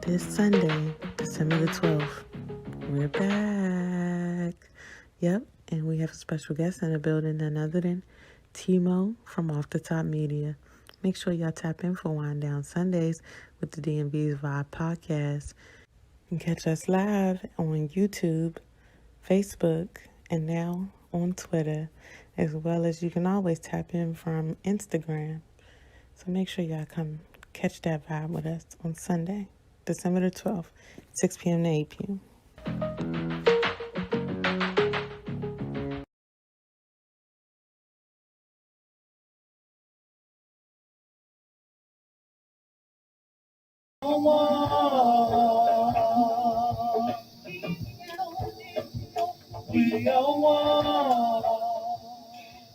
this Sunday, December the 12th. We're back. Yep, and we have a special guest in the building, none other than Timo from Off the Top Media. Make sure y'all tap in for Wind Down Sundays with the DMV's Vibe Podcast. You can catch us live on YouTube, Facebook, and now on Twitter, as well as you can always tap in from Instagram. So make sure y'all come catch that vibe with us on Sunday, December the 12th, 6 p.m. to 8 p.m.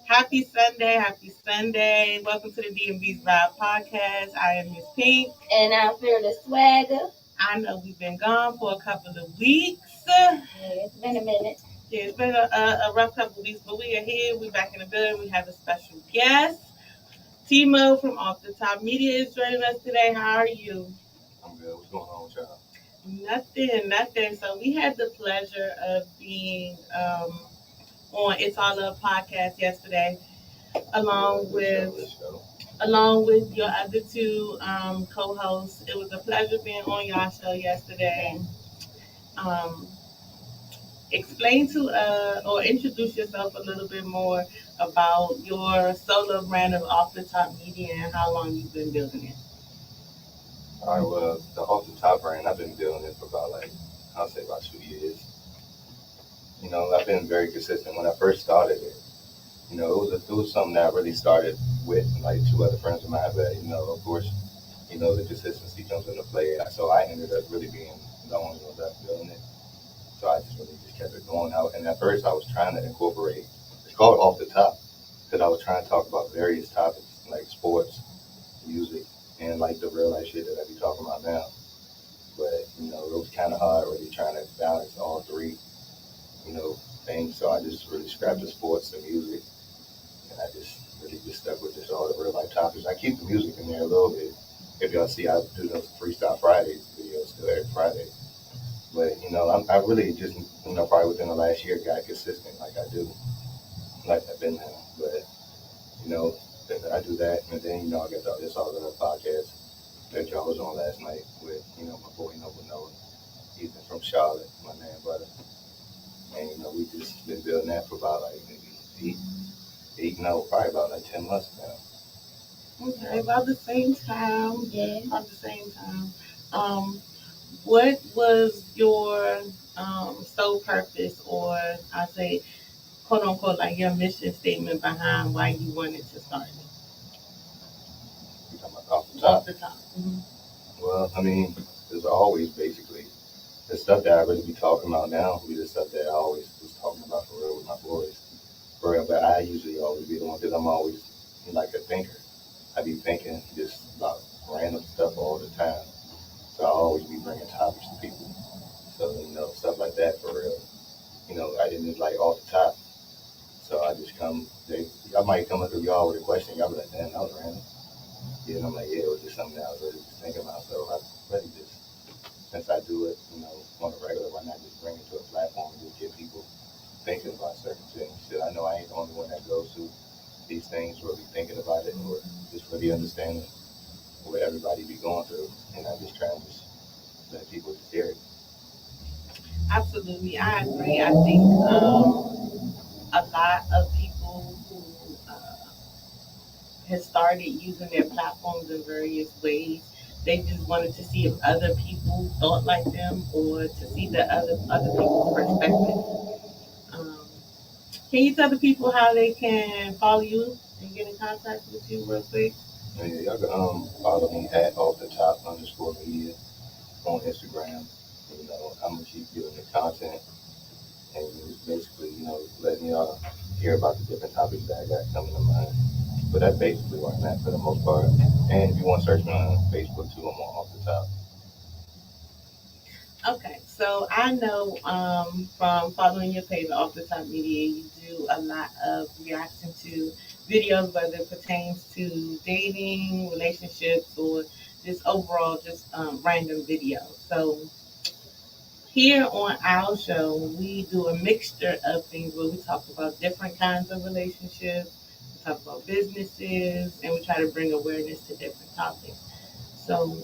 Happy Sunday, happy Sunday. Welcome to the DMV's Vibe Podcast. I am Miss Pink. And I'm Fearless Swagger. I know we've been gone for a couple of weeks. Yeah, it's been a minute. Yeah, it's been a rough couple of weeks, but we are here. We're back in the building. We have a special guest. Timo from Off the Top Media is joining us today. How are you? I'm good. What's going on with y'all? Nothing. So we had the pleasure of being on It's All Luv Podcast yesterday, along with your other two co-hosts. It was a pleasure being on y'all show yesterday. Explain to or introduce yourself a little bit more about your solo brand of Off the Top Media and how long you've been building it. All right, well, the Off the Top brand, I've been building it for about about 2 years. You know, I've been very consistent. When I first started it, you know, it was something that I really started with like two other friends of mine, but, you know, of course, you know, the consistency comes into play. So I ended up really being the only one that's building it. So I just really just kept it going out. And at first I was trying to incorporate, it's called Off the Top, because I was trying to talk about various topics like sports, music, and like the real life shit that I be talking about now. But, you know, it was kind of hard really trying to balance all three, you know, things. So I just really scrapped the sports, the music, and I just really just stuck with just all the real life topics. I keep the music in there a little bit. If y'all see, I do those Freestyle Fridays videos still every Friday. But, you know, I really just, you know, probably within the last year got consistent like I do, like I've been now. But, you know, I do that. And then, you know, I got this All Luv Podcast that y'all was on last night with, you know, my boy Noah. He's been from Charlotte, my man, brother. And, you know, we just been building that for about like maybe probably about like 10 months now. Okay, about the same time. Yeah. About the same time. What was your sole purpose, or I say, quote unquote, like your mission statement behind why you wanted to start it? You talking about Off the Top? Off the Top. Mm-hmm. Well, I mean, there's always basically the stuff that I really be talking about now will be the stuff that I always was talking about for real with my boys. For real, but I usually always be the one because I'm always like a thinker. I be thinking just about random stuff all the time. So I always be bringing topics to people. So, you know, stuff like that for real. You know, I didn't just like Off the Top. So I just I might come up to y'all with a question. Y'all be like, damn, that was random. Yeah, and I'm like, yeah, it was just something that I was really just thinking about. So I really just, since I do it, you know, on a regular, why not just bring it to a platform and just get people thinking about certain things? Shit, I know I ain't the only one that goes through these things, really thinking about it or just really understanding what everybody be going through, and I just try and just let people just hear it. Absolutely, I agree. I think a lot of people who have started using their platforms in various ways, they just wanted to see if other people thought like them or to see the other people's perspective. Can you tell the people how they can follow you and get in contact with you real quick? And yeah, y'all can follow me at Off the Top _ media on Instagram. You know, I'm gonna keep giving the content and basically, you know, letting y'all hear about the different topics that I got coming to mind. But that's basically where I'm at for the most part. And if you want to search me on Facebook too, I'm on Off the Top. Okay, so I know from following your page Off the Top Media, you do a lot of reaction to videos, whether it pertains to dating, relationships, or just overall, just random videos. So here on our show, we do a mixture of things where we talk about different kinds of relationships, we talk about businesses, and we try to bring awareness to different topics. So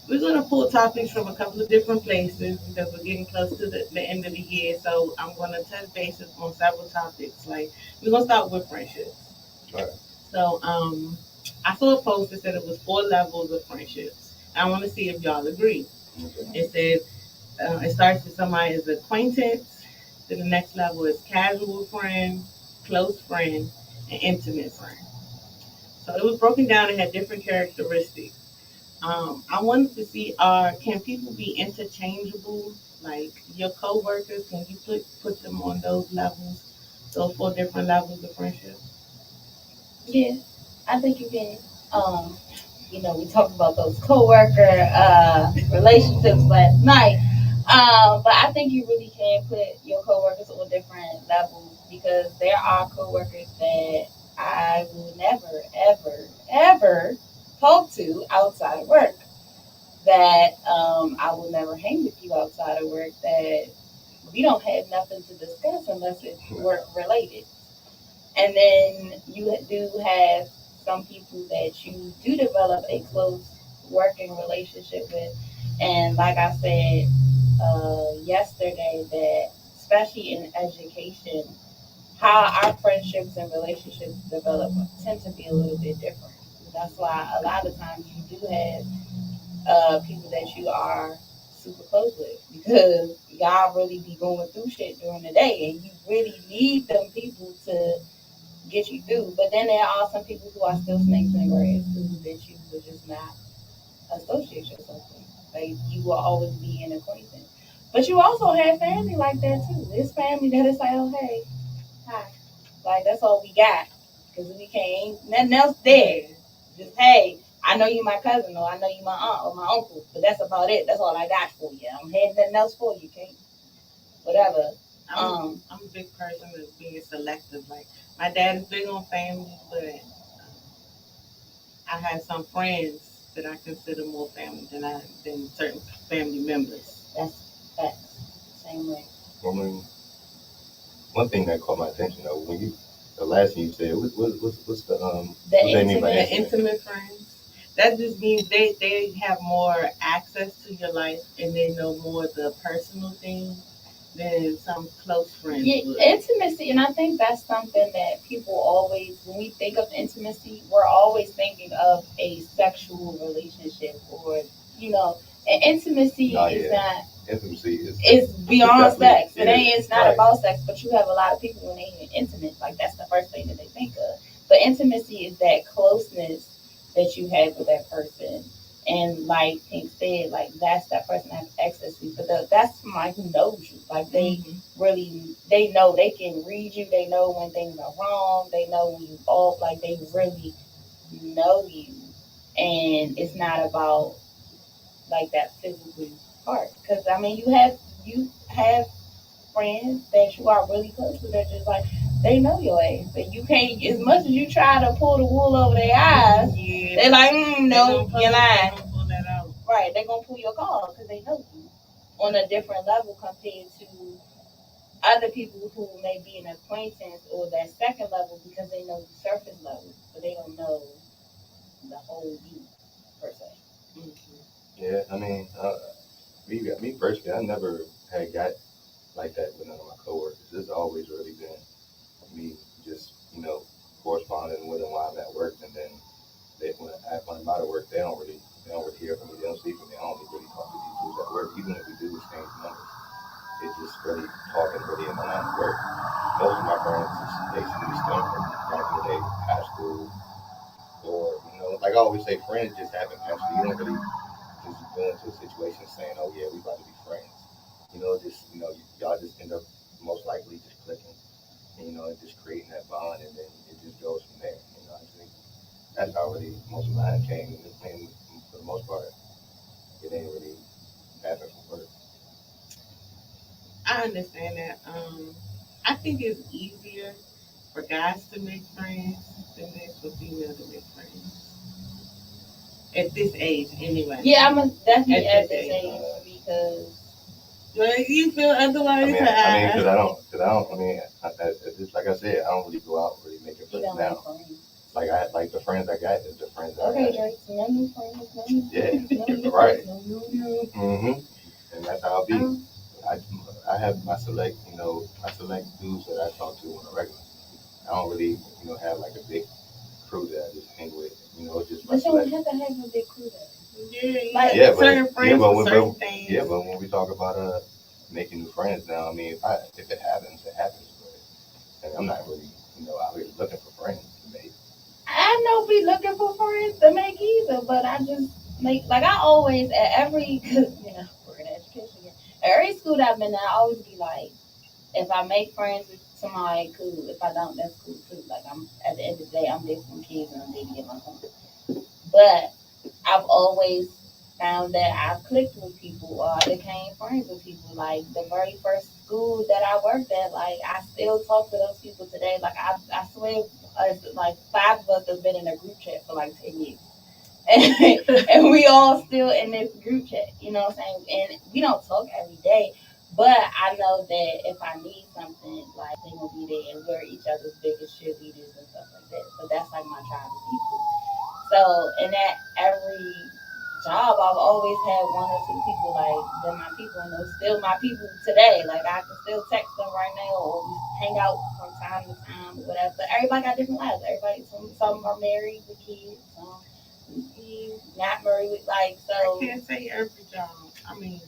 we're going to pull topics from a couple of different places because we're getting close to the end of the year. So I'm going to touch bases on several topics. Like we're going to start with friendships. Right. So I saw a post that said it was 4 levels of friendships. I want to see if y'all agree. Okay. It said it starts with somebody as acquaintance. Then the next level is casual friend, close friend, and intimate friend. So it was broken down and had different characteristics. I wanted to see can people be interchangeable? Like your coworkers, can you put them on those levels, those 4 different levels of friendship? Yeah, I think you can. Um, we talked about those coworker relationships last night. But I think you really can put your coworkers on different levels because there are coworkers that I will never, ever, ever talk to outside of work. That I will never hang with you outside of work. That we don't have nothing to discuss unless it's work related. And then you do have some people that you do develop a close working relationship with. And like I said yesterday, that especially in education, how our friendships and relationships develop tend to be a little bit different. That's why a lot of times you do have people that you are super close with because y'all really be going through shit during the day and you really need them people to get you through. But then there are some people who are still snakes in the grass who that you would just not associate yourself with. Like you will always be an acquaintance. But you also have family like that too. There's family that is like, oh hey, hi. Like that's all we got. Because we can't ain't nothing else there. Just hey, I know you my cousin or I know you my aunt or my uncle, but that's about it. That's all I got for you. I don't have nothing else for you, can't whatever. I'm a big person that's being selective. Like my dad is big on family, but I have some friends that I consider more family than certain family members. That's facts. Same way. I mean, one thing that caught my attention though, the last thing you said, what's what they mean by intimate friends? That just means they have more access to your life and they know more of the personal things than some close friends would. Intimacy, and I think that's something that people always, when we think of intimacy, we're always thinking of a sexual relationship or, and intimacy is not. Intimacy is beyond sex. It's not right. about sex, but you have a lot of people when they hear intimate, like that's the first thing that they think of. But intimacy is that closeness that you have with that person. And like Pink said, like that's that person has access to you. But that's somebody who knows you. Like they really, they know they can read you. They know when things are wrong. They know when you off. Like they really know you. And it's not about like that physical part. Because I mean, you have friends that you are really close with that just like they know your ass, and you can't. As much as you try to pull the wool over their eyes, they're like, no, you're lying. Right? They're gonna pull your call because they know you on a different level compared to other people who may be an acquaintance or that second level because they know the surface level, but they don't know the whole you per se. Yeah, I mean, me personally, I never had got like that with none of my coworkers. It's always really been me just, corresponding with them while I'm at work, and then when I'm out of work, they don't really hear from me. They don't see from me. I don't really talk to these dudes at work. Even if we do exchange numbers, it's just really talking really when I'm at work. Most of my friends is basically stem from back in the day, high school, or like I always say, friends just happen naturally. You don't really just go into a situation saying, "Oh yeah, we about to be friends." Y'all just end up most likely just clicking, and just creating that bond, and then it just goes from there. I think that's how really most of mine came. And for the most part, it ain't really happen from work. I understand that. I think it's easier for guys to make friends than it is for females to make friends. At this age, anyway. Yeah, I'm definitely at this age because. Like, you feel otherwise? Because just like I said, I don't really go out really making friends now. Like the friends I got is the friends I got. Okay, Drake, no new friends, no new friends. Yeah, right. And that's how I'll be. I have my select dudes that I talk to on a regular. I don't really, have like a big crew that I just hang with. Just my select. But you don't have to have a big crew though. But when we talk about making new friends now, I mean, if it happens, it happens. But I'm not really, out here looking for friends to make. I don't be looking for friends to make either, but I just make I always at every we're in education again. At every school that I've been at, I always be like, if I make friends with somebody, cool. If I don't, that's cool too. Like I'm at the end of the day, I'm there for my kids and I'm there to get my home. But I've always found that I've clicked with people or I became friends with people. Like the very first school that I worked at, like I still talk to those people today. Like I swear, like 5 of us have been in a group chat for like 10 years. And we all still in this group chat, you know what I'm saying? And we don't talk every day, but I know that if I need something, like they will be there and we're each other's biggest cheerleaders and stuff like that. So that's like my tribe of people. So in that every job, I've always had 1 or 2 people like they're my people, and they're still my people today. Like I can still text them right now, or we hang out from time to time, or whatever. But everybody got different lives. Some are married with kids, some not married with so. I can't say every job. I mean,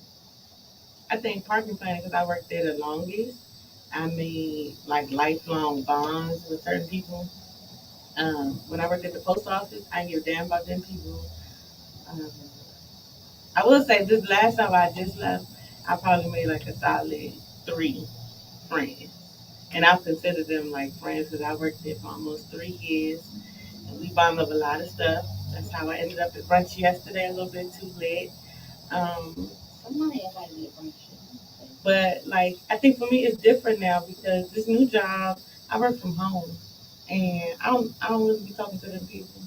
I think parking planning because I worked there the longest. I made like lifelong bonds with certain people. When I worked at the post office, I didn't give a damn about them people. I will say this last time I just left, I probably made like a solid 3 friends. And I've considered them like friends because I worked there for almost 3 years. And we bonded over a lot of stuff. That's how I ended up at brunch yesterday, a little bit too late. Somebody invited me to brunch. But like, I think for me it's different now because this new job, I work from home. And I don't really be talking to them people.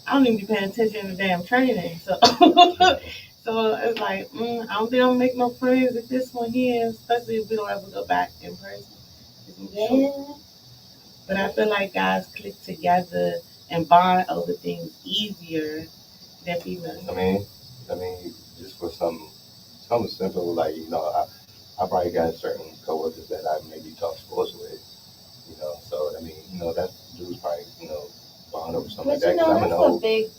I don't even be paying attention to the damn training. So so it's like, I don't think I'll make no friends with this one here, especially if we don't ever go back in person. Yeah. But I feel like guys click together and bond over things easier than females. I mean, just for something simple, like, I probably got certain coworkers that I maybe talk sports with, so, I mean, that dude's probably, bond over something like that. But, that's a big,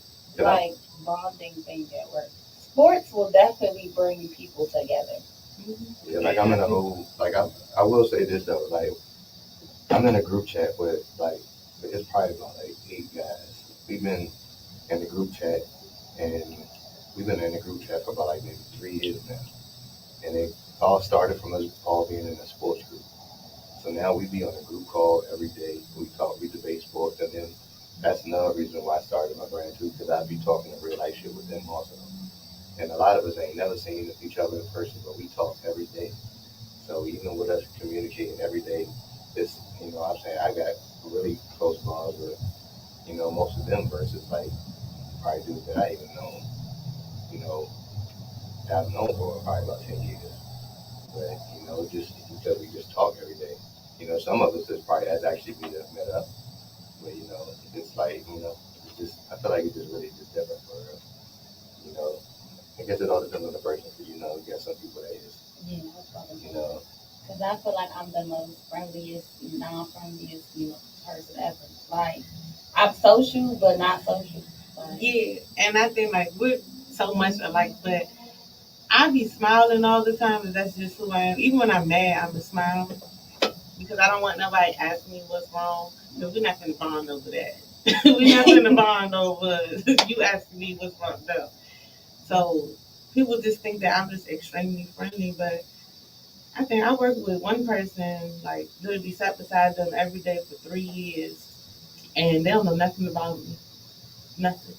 bonding thing at work. Sports will definitely bring people together. Mm-hmm. Yeah, like I'm in a whole, I will say this though, like, I'm in a group chat with, it's probably about 8 guys. We've been in the group chat, and we've been in the group chat for about maybe 3 years now. And it all started from us all being in a sports group. So now we be on a group call every day. We debate sports, and then that's another reason why I started my brand too, because I'd be talking in real life shit with them also. And a lot of us ain't never seen each other in person, but we talk every day. So even with us communicating every day, it's, I'm saying I got really close bonds with, most of them versus probably dudes that I even know, that I've known for probably about 10 years. But, just because we just talk every day. Some of us has actually met up. But, it's it's just, I feel like it's just really just different for, I guess it all depends on the person. Because, you got some people that just, Because I feel like I'm the most friendliest, non-friendliest, person ever. Like, I'm social, but not social. Yeah, and I think we're so much alike, but I be smiling all the time, and that's just who I am. Even when I'm mad, I'm a smile because I don't want nobody asking me what's wrong. No, we're not gonna bond over that. We're not gonna bond over you asking me what's wrong. No. So people just think that I'm just extremely friendly, but I think I worked with one person, literally sat beside them every day for 3 years, and they don't know nothing about me. Nothing.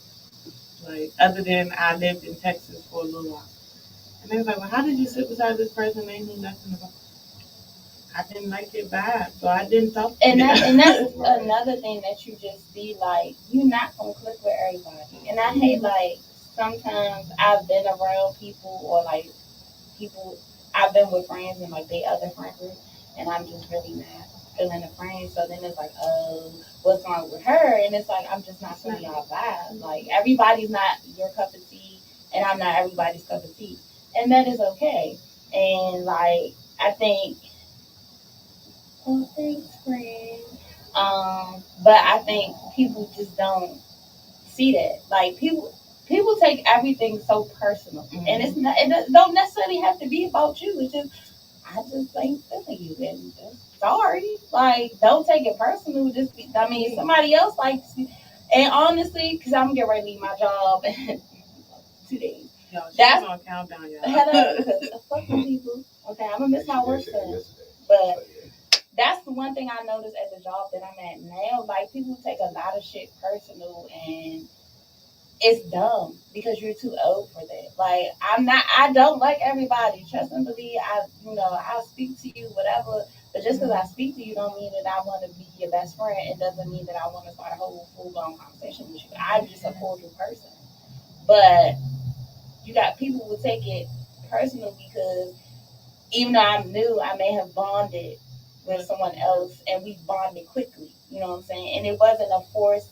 Other than I lived in Texas for a little while. And they was like, well, how did you sit beside this person they knew nothing about? I didn't like their vibe, so I didn't talk to them. And that's another thing that you just see, you're not going to click with everybody. And I hate, sometimes I've been around people or like people I've been with friends and like they other friend group, and I'm just really not feeling the friend. So then it's like, oh, what's wrong with her? And it's like I'm just not feeling y'all vibe. Like everybody's not your cup of tea, and I'm not everybody's cup of tea, and that is okay. And like I think, oh, thanks, friend. But I think people just don't see that. Like people take everything so personal, and it's not. Don't necessarily have to be about you. It's just I just ain't feeling you, and just sorry. Like don't take it personal. Just I mean somebody else likes you. And honestly, because I'm getting ready to leave my job in 2 days. Yo, That's on countdown, y'all. hello, because fuck with people. Okay, I'm gonna miss my work soon, but that's the one thing I noticed at the job that I'm at now. Like people take a lot of shit personal, and it's dumb because you're too old for that. Like I'm not. I don't like everybody. Trust and believe. I'll speak to you, whatever. But just because I speak to you, don't mean that I want to be your best friend. It doesn't mean that I want to start a whole full blown conversation with you. I'm just a cordial person. But you got people who take it personal because even though I'm new, I may have bonded with someone else and we bonded quickly. You know what I'm saying? And it wasn't a forced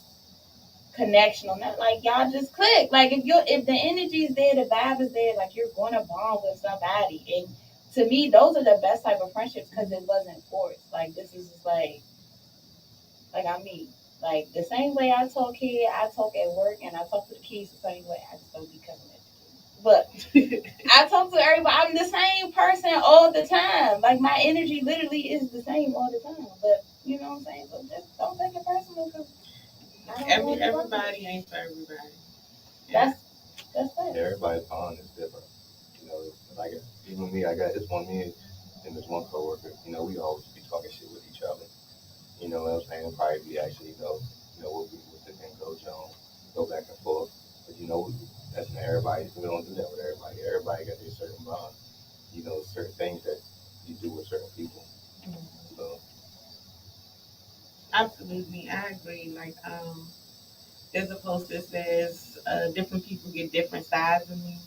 connection on that. Like y'all just click. Like if the energy is there, the vibe is there, like you're gonna bond with somebody. And to me, those are the best type of friendships because it wasn't forced. Like this is just like I'm me. Like the same way I talk here, I talk at work and I talk to the kids the same way. I just don't be coming at the kids. But I talk to everybody. I'm the same person all the time. Like my energy literally is the same all the time. But you know what I'm saying? So just don't take it personal because everybody ain't for everybody. Yeah. That's it. Everybody's bond is different. You know, like even me, I got this one me and this one coworker. You know, we always be talking shit with each other. You know what I'm saying? Probably be actually, what we would sit and go back and forth. But that's not everybody. We don't do that with everybody. Everybody got their certain bond. Certain things that you do with certain people. So absolutely, I agree. Like there's a post that says different people get different sides of me,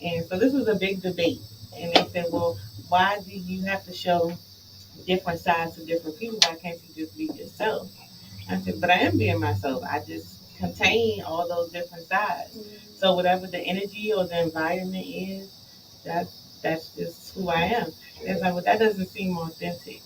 and so this was a big debate. And they said, well, why do you have to show different sides to different people? Why can't you just be yourself? I said, but I am being myself. I just contain all those different sides. Mm-hmm. So whatever the energy or the environment is, that's just who I am. It's like, well, that doesn't seem authentic.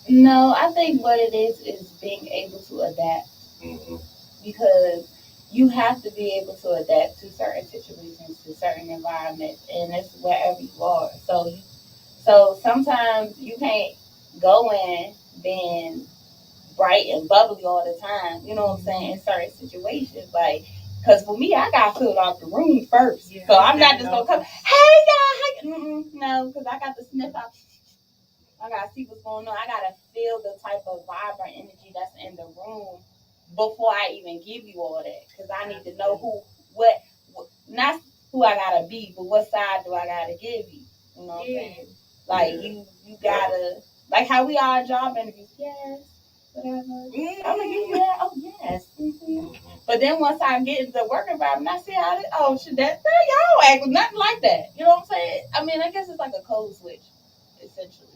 No, I think what it is being able to adapt. Mm-hmm. Because you have to be able to adapt to certain situations, to certain environments, and it's wherever you are. So sometimes you can't go in being bright and bubbly all the time. You know what I'm saying? In certain situations, like, because for me, I got filled out the room first. Yeah, so I'm not just gonna come, hey y'all, no, because I got to sniff out. I gotta see what's going on. I gotta feel the type of vibrant energy that's in the room before I even give you all that, because I need to know what, not who I gotta be, but what side do I gotta give you? You know what I'm saying? Like you gotta, like how we are at job interviews. Yes, whatever. Mm-hmm. I'm gonna give you that. Oh yes. Mm-hmm. But then once I get into the work environment, I see how this. Oh shit, that y'all act nothing like that. You know what I'm saying? I mean, I guess it's like a code switch, essentially.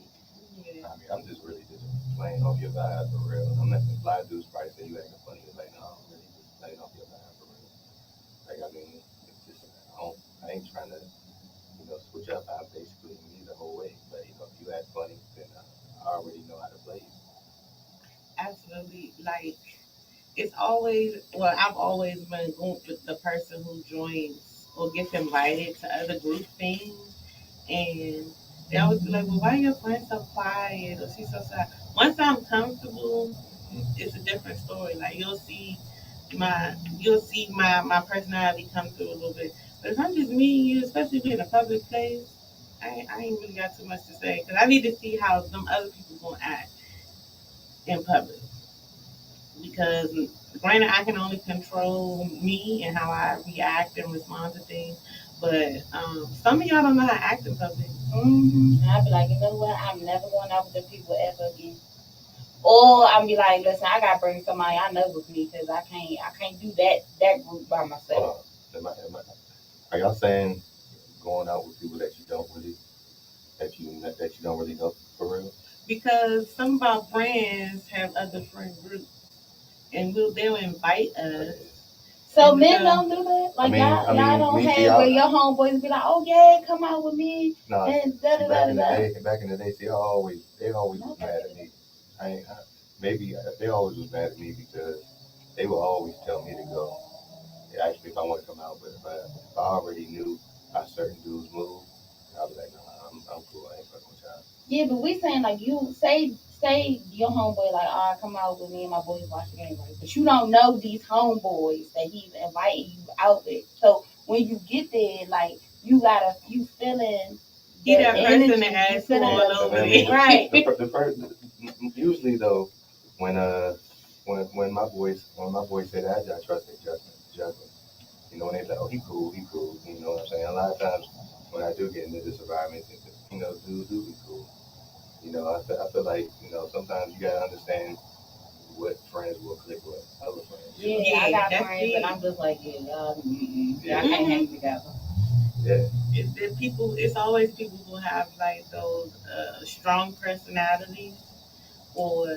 I mean, I'm just really just playing off your vibe for real. I'm not a lot of dudes probably say you acting funny. It's like, no, I'm really just playing off your vibe for real. Like, I mean, it's just, I ain't trying to, switch up. I basically me the whole way. But, if you act funny, then I already know how to play you. Absolutely. Like, it's always, well, I've always been the person who joins or gets invited to other group things. And they always be like, well, why are your friends so quiet? Or she's so sad. Once I'm comfortable, it's a different story. Like my personality come through a little bit. But if I'm just me and you, especially being in a public place, I ain't really got too much to say. Because I need to see how them other people gonna act in public. Because granted, I can only control me and how I react and respond to things. But some of y'all don't know how to act in public. Mm-hmm. I'd be like, you know what? I'm never going out with the people ever again. Or I'll be like, listen, I gotta bring somebody I know with me because I can't do that group by myself. Are y'all saying going out with people that you don't really know for real? Because some of our friends have other friend groups, and they'll invite us. So men don't do that. Like y'all don't have where your homeboys be like, oh yeah, come out with me. No, and back in the day, see, they always was mad at me. Maybe they always was mad at me because they would always tell me to go. They asked me if I want to come out, but if I already knew how certain dudes move, I'd be like, nah, I'm cool. I ain't fucking with y'all. Yeah, but we saying like you say your homeboy like, all right, come out with me and my boys watch the game, right? But you don't know these homeboys that he's inviting you out with. So when you get there, like you feeling he that person that has you all over there. Right. The first, usually though, when my boys say that, I trust their judgment. You know, when they say, oh, he cool. You know what I'm saying? A lot of times when I do get into this environment, you know, dudes do be cool. You know, I feel like, you know, sometimes you gotta understand what friends will click with other friends. Yeah, I got friends, and I'm just like, yeah, y'all can't hang together. Yeah. It's always people who have like those strong personalities, or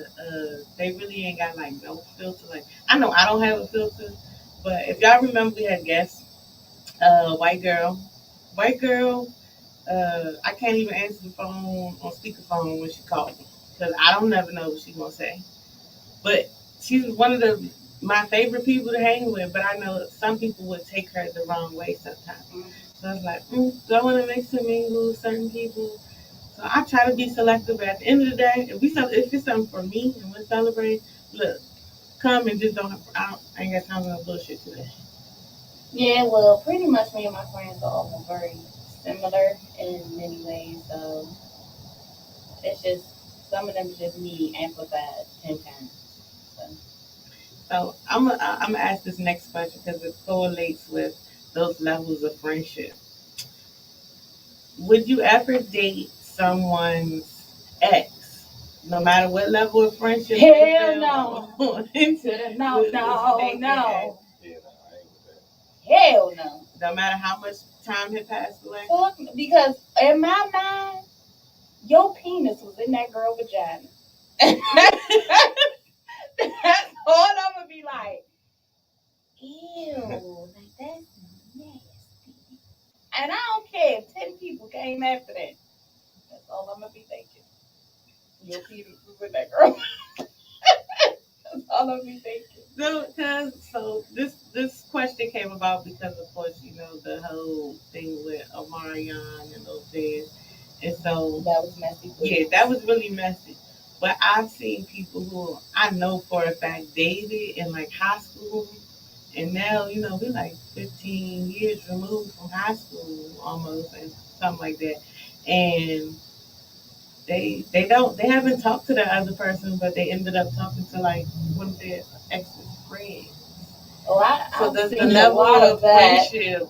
they really ain't got like no filter. Like I know I don't have a filter, but if y'all remember, we had guests, white girl. I can't even answer the phone on speakerphone when she called me because I don't never know what she's gonna say. But she's one of my favorite people to hang with. But I know some people would take her the wrong way sometimes. Mm-hmm. So I was like, do I want to mix and mingle with certain people? So I try to be selective. But at the end of the day, if it's something for me and we celebrate, look, come and just I ain't got time for no bullshit today. Yeah, well, pretty much me and my friends are all very similar in many ways. It's just some of them just need amplified 10 times. So I'm gonna ask this next question because it correlates with those levels of friendship. Would you ever date someone's ex, no matter what level of friendship? Hell no. No. Yeah, no, I ain't with that. Hell no. No matter how much time had passed away? Fuck, because in my mind, your penis was in that girl's vagina. That's all I'm gonna be like. Ew, like that's nasty. And I don't care if 10 people came after that. That's all I'm gonna be thinking. Your penis was in that girl. That's all I'm gonna be thinking. So this question came about because, of course, you know the whole thing with Omarion and those things, and so that was messy. Yeah, that was really messy. But I've seen people who I know for a fact dated in like high school, and now you know we're like 15 years removed from high school almost, and something like that, and they haven't talked to the other person, but they ended up talking to like one of their ex's friends. So does the level of friendship?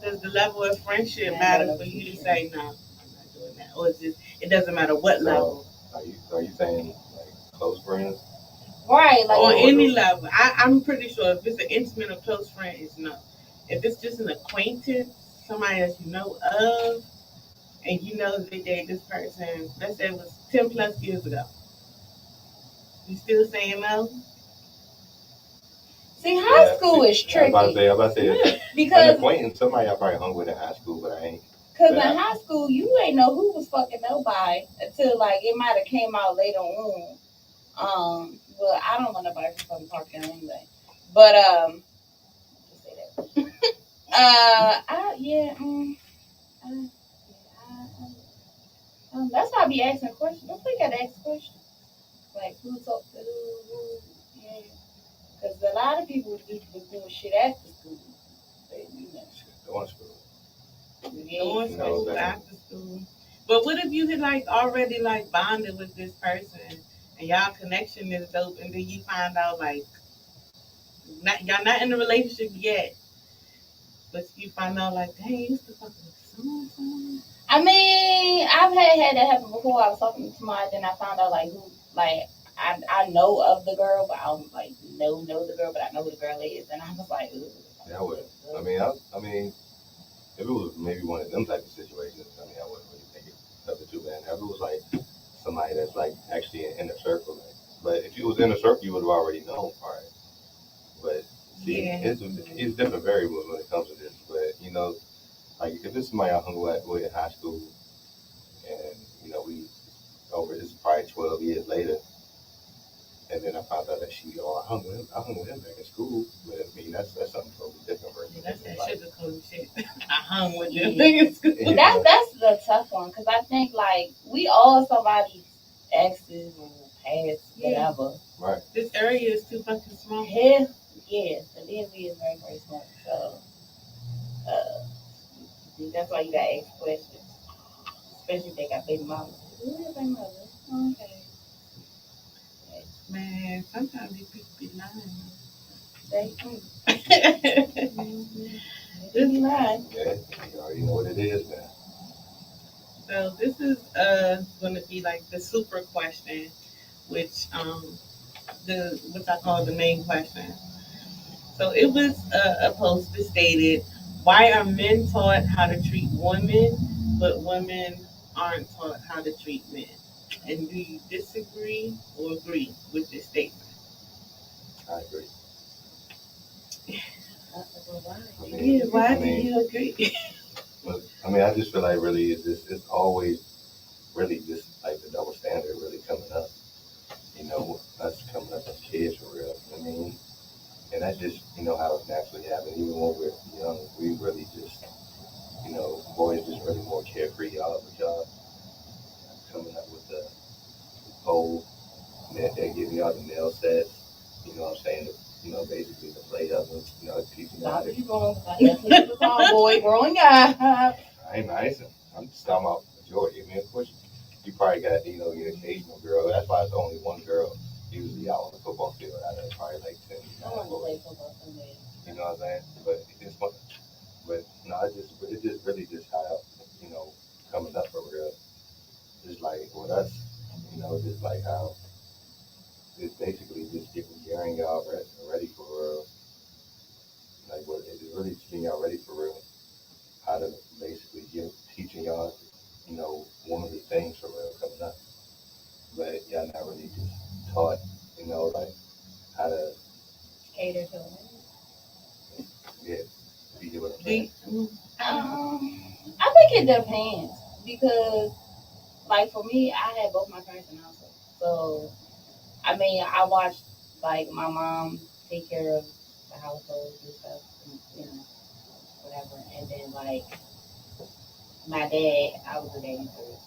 Does the level of friendship matter for you to say no? I'm not doing that, or it doesn't matter what level? Are you saying like close friends? Right, like on any level. I'm pretty sure if it's an intimate or close friend, it's no. If it's just an acquaintance, somebody that you know of, and you know they date this person, let's say it was 10 plus years ago, you still saying no? See, high school is tricky. I'm about to say because an acquaintance, somebody I probably hung with in high school, but I ain't. Because in high school, you ain't know who was fucking nobody until like it might have came out later on. Well, I don't want nobody from fucking parking anyway. But just say that. That's why I be asking questions. Don't think I'd ask questions like who talked to who, yeah. Because a lot of people was doing shit after school. Going to school. Going to school after school. But what if you had like already like bonded with this person and y'all connection is dope, and then you find out like y'all not in a relationship yet, but you find out like, dang, you used to fuck with someone. I mean, I've had that happen before. I was talking to somebody, then I found out like who, like I know of the girl, but I don't like know the girl, but I know who the girl is, and I was like, ugh. Yeah, I would. I mean, if it was maybe one of them type of situations, I mean, I wouldn't really think of it too bad. If it was like somebody that's like actually in a circle, like, but if you was in a circle, you would have already known, all right. But see, Yeah. it's different variables when it comes to this. But you know, like if it's somebody I hung with in high school, and you know we over this is probably 12 years later, and then I found out that I hung with him back in school. But I mean, that's something totally different versus That's that like, sugar coated shit. I hung with them Yeah. niggas. you That's know, that's the tough one because I think like we all somebody's exes or past Yeah. whatever. right? This area is too fucking small. Hell, yeah, the DMV is very very small. So that's why you gotta ask questions, especially if they got baby mamas. Who is baby mother? Okay. Man, sometimes these people be lying. They This- be lying. Yeah, you already know what it is now. So this is going to be like the super question, which which I call the main question. So it was a post that stated, "Why are men taught how to treat women, but women aren't taught how to treat men?" And do you disagree or agree with this statement? I agree. I Why? mean, Yeah, why I do mean, you agree? but, I mean, I just feel like really it's always really just like the double standard really coming up. You know, us coming up as kids for real. I mean, and that's just you know how it naturally happens. Even when we're young, we really just you know boys just really more carefree. Y'all coming up with the whole they're giving y'all the nail sets. You know what I'm saying? You know, basically the play of them. You know, teaching y'all. Stop it, you going? That's the tomboy growing up. I ain't nice. I'm just talking about majority. I mean, of course, you probably got, you know, your occasional girl. That's why it's only one girl usually out on the football field out of probably like 10. I want to play football someday. You know what I'm saying? But it's fun. But no, it's just really just how, you know, coming up for real. Just like with us, you know, just like how it's basically just getting y'all ready for real. Like what it's really just getting y'all ready for real. How to basically teaching y'all, you know, womanly things for real coming up. But y'all not really just taught, you know, like how to, Cater to women. yeah, if you get what I'm Do saying. you- I think it depends because, like for me, I had both my parents in the household. So, I mean, I watched like my mom take care of the household and stuff, and, you know, whatever. And then like my dad, I was a daddy first.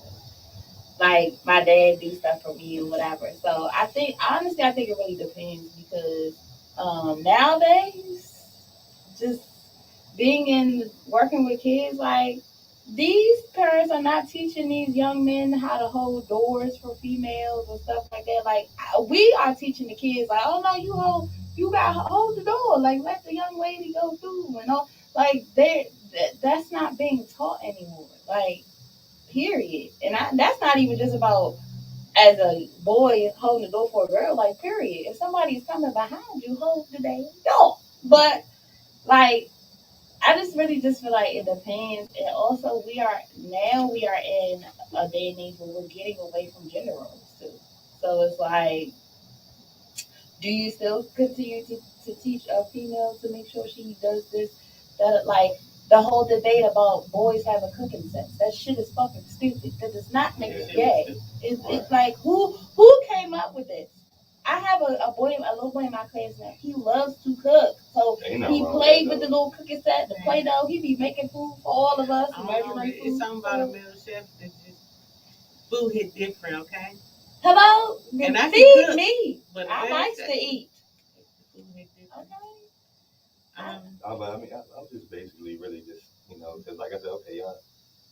So, like my dad do stuff for me and whatever. So I think honestly, I think it really depends because nowadays, just being in working with kids, like these parents are not teaching these young men how to hold doors for females and stuff like that. Like we are teaching the kids, like, oh no, you got to hold the door, like let the young lady go through, and all. Like that's not being taught anymore. Like period, and that's not even just about as a boy holding the door for a girl. Like period, if somebody's coming behind you, hold the damn door. But like I just really just feel like it depends. And also we are in a day and age where we're getting away from gender roles too. So it's like, do you still continue to teach a female to make sure she does this? That like the whole debate about boys having cooking sets. That shit is fucking stupid. That does not make you gay. It's like who came up with this? I have a little boy in my class now. He loves to cook, so he played with the little cooking set, the Play-Doh. He be making food for all of us. I don't know, it's something about a male chef that just food hit different, okay? Hello, And I can feed cook, me. but I like to eat. Food hit different. Okay. But I mean, I'm just basically really just, you know, because like I said, okay, y'all,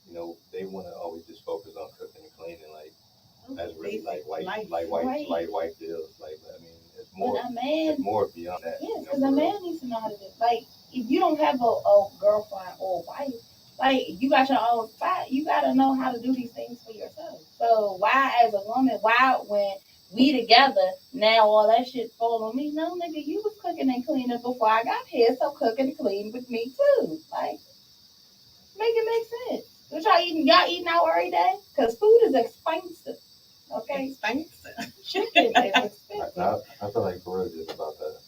you know, they want to always just focus on cooking and cleaning, like that's really like white deals. Like I mean, it's more, But a man, it's more beyond that. yes, You because know, a man needs to know how to do. Like, if you don't have a girlfriend or a wife, like you got your own spot, you gotta know how to do these things for yourself. So why, as a woman, why when we together now all that shit fall on me? No, nigga, you was cooking and cleaning before I got here, so cook and clean with me too. Like, Make it make sense. What y'all eating out every day? Because food is expensive. Okay? Expensive. Chicken is expensive. I feel like for real, just about that.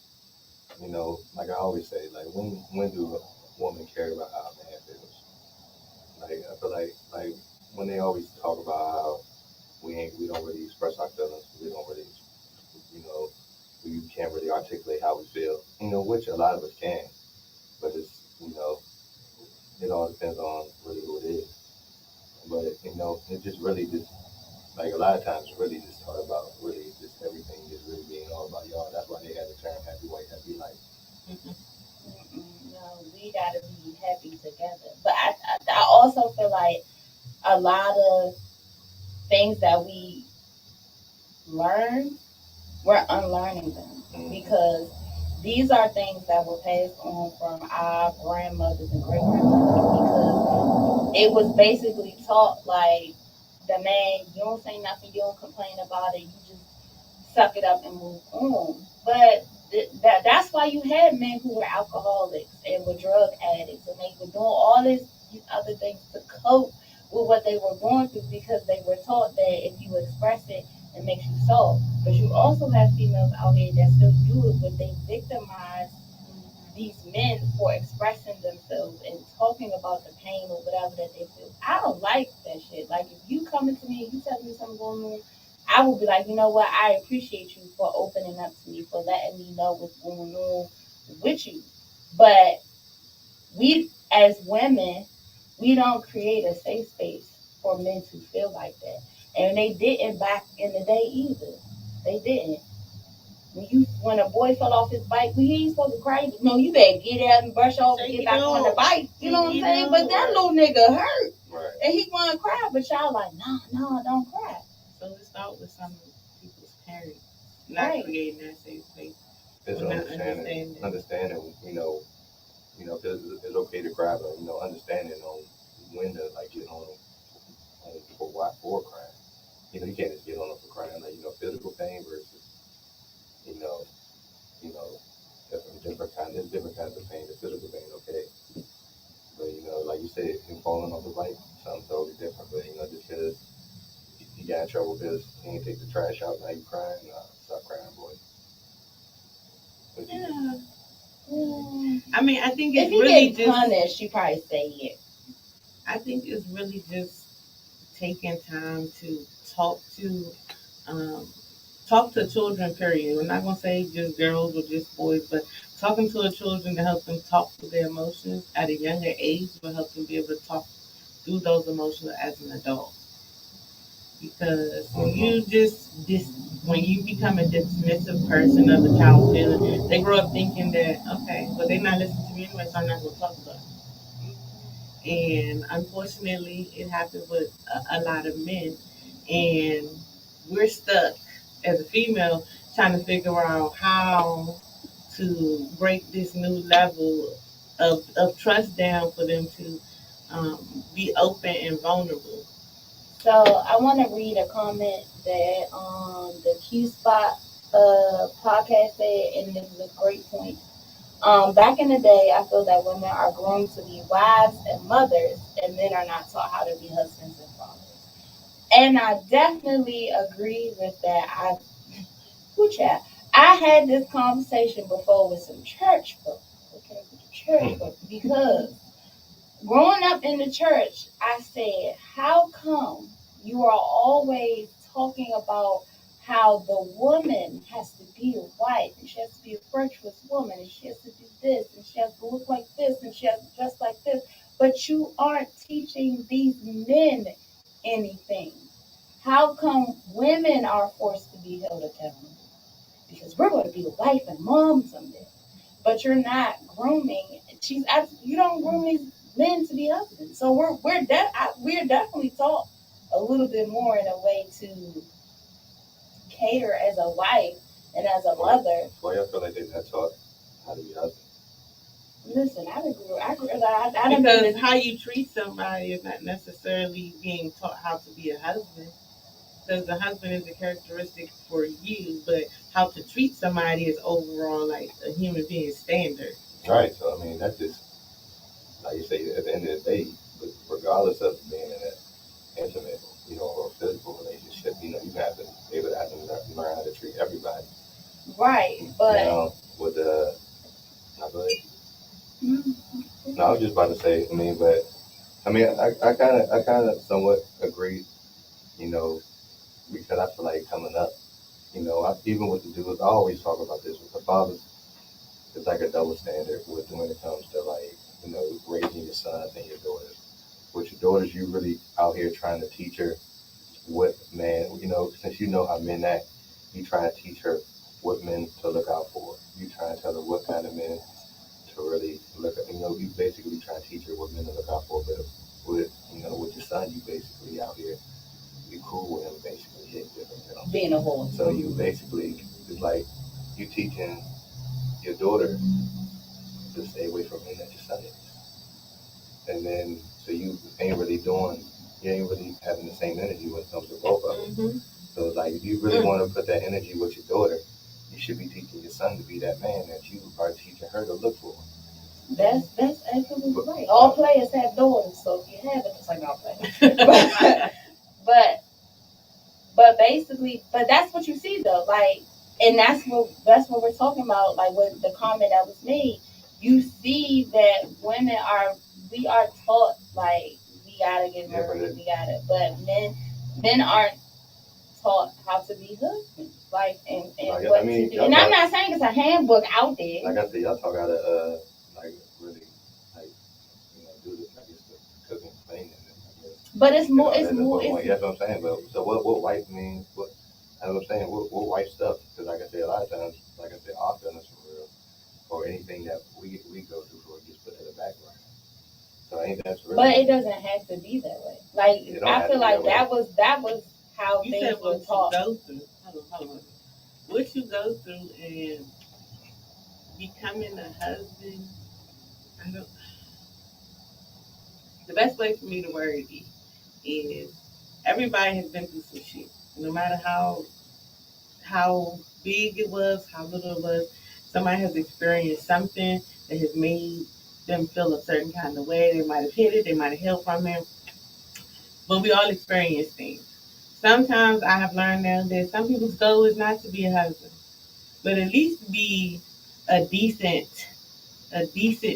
You know, like I always say, like when do a woman care about how a man feels? Like I feel like when they always talk about how we don't really express our feelings, we don't really, you know, we can't really articulate how we feel. You know, which a lot of us can, but it's, you know, it all depends on really who it is. But you know, it just really just like a lot of times really just talk about really just everything just really being all about y'all. That's why they have the term happy wife, happy life. No, we gotta be happy together. But I also feel like a lot of things that we learn, we're unlearning them because these are things that were passed on from our grandmothers and great grandmothers because it was basically taught like the man, you don't say nothing, you don't complain about it, you just suck it up and move on. But that's why you had men who were alcoholics and were drug addicts and they were doing all these other things to cope with what they were going through because they were taught that if you express it, it makes you soft. But you also have females out here that still do it, but they victimize these men for expressing themselves and talking about the pain or whatever that they feel. I don't like that shit. Like if you coming to me and you telling me something going on, I will be like, you know what? I appreciate you for opening up to me, for letting me know what's going on with you. But we, as women, we don't create a safe space for men to feel like that. And they didn't back in the day either. They didn't. When a boy fell off his bike, he ain't supposed to cry. No, you better get out and brush off and get back on the bike. You know what I'm saying? But that little nigga hurt. Right. And he gonna cry, but y'all like, no, don't cry. So it starts with some people's parents not creating that safe space. It's understanding, you know, it's okay to cry, but you know, understanding on when to like get on for crying. You know, you can't just get on them for crying. Like, you know, physical pain versus, you know, different kinds of pain. The physical pain, okay, but you know, like you said, him falling off the bike, something totally different. But you know, just because you got in trouble because he didn't take the trash out, now you crying. Stop crying, boy. Yeah. I mean, I think it's if he really get punished, you probably say it. I think it's really just taking time to talk to children. Period. We're not gonna say just girls or just boys, but talking to the children to help them talk through their emotions at a younger age will help them be able to talk through those emotions as an adult. Because when you become a dismissive person of the child's feeling, they grow up thinking that okay, but they're not listening to me anyway, so I'm not gonna talk about it. And unfortunately, it happens with a lot of men, and we're stuck as a female trying to figure out how to break this new level of trust down for them to be open and vulnerable. So I want to read a comment that the Q Spot podcast said, and this is a great point. Back in the day, I feel that women are groomed to be wives and mothers, and men are not taught how to be husbands and fathers. And I definitely agree with that. I had this conversation before with some church folk. Okay, with the church folk, because growing up in the church, I said, how come you are always talking about how the woman has to be a wife and she has to be a virtuous woman and she has to do this and she has to look like this and she has to dress like this, but you aren't teaching these men anything? How come women are forced to be held accountable? Because we're going to be a wife and mom someday, but you're not grooming. You don't groom these men to be husbands. So we're definitely taught a little bit more in a way to cater as a wife and as a mother. Why I feel like they're not taught how to be husbands? Listen, I agree. Because how you treat somebody is not necessarily being taught how to be a husband. Because the husband is a characteristic for you, but how to treat somebody is overall like a human being standard. Right. So I mean, that's just like you say. At the end of the day, but regardless of being in an intimate, or physical relationship, you have to be able to have to learn how to treat everybody. Right, but With the, not good. mm-hmm. No, I was just about to say. I kind of somewhat agree. You know, because I feel like coming up, even with the dudes, I always talk about this with the fathers. It's like a double standard when it comes to like, raising your sons and your daughters. With your daughters, you really out here trying to teach her what man, since you know how men act, you try to teach her what men to look out for. You try to tell her what kind of men to really look at. You basically try to teach her what men to look out for. But with your son, you basically out here, you cool with him, basically hitting different. Being a whore. So you basically, it's like you teaching your daughter to stay away from men that your son is. And then, so you ain't really having the same energy when it comes to both of them. Mm-hmm. So it's like, if you really want to put that energy with your daughter, you should be teaching your son to be that man that you are teaching her to look for. That's absolutely right. All players have daughters, so if you have it, it's like all players. but basically, but that's what you see though, like, and that's what we're talking about, like with the comment that was made. You see that we are taught like we gotta get married, but men aren't taught how to be husbands, like and what to do. And I'm not saying it's a handbook out there. Like I said, y'all talk out of like really like do this, I guess, the cooking, cleaning. But it's more. That's what I'm saying. But so what wife means? What I'm saying? What wife stuff? Because like I say, a lot of times, like I said, our feelings for real, or anything that we go through for it gets put in the background. So ain't that really? But it doesn't have to be that way. Like I feel like that was how you things were taught. Hold on. What you go through and becoming a husband, the best way for me to word it is everybody has been through some shit. No matter how big it was, how little it was, somebody has experienced something that has made them feel a certain kind of way. They might have hit it, they might have healed from it. But we all experience things. Sometimes I have learned now that some people's goal is not to be a husband, but at least be a decent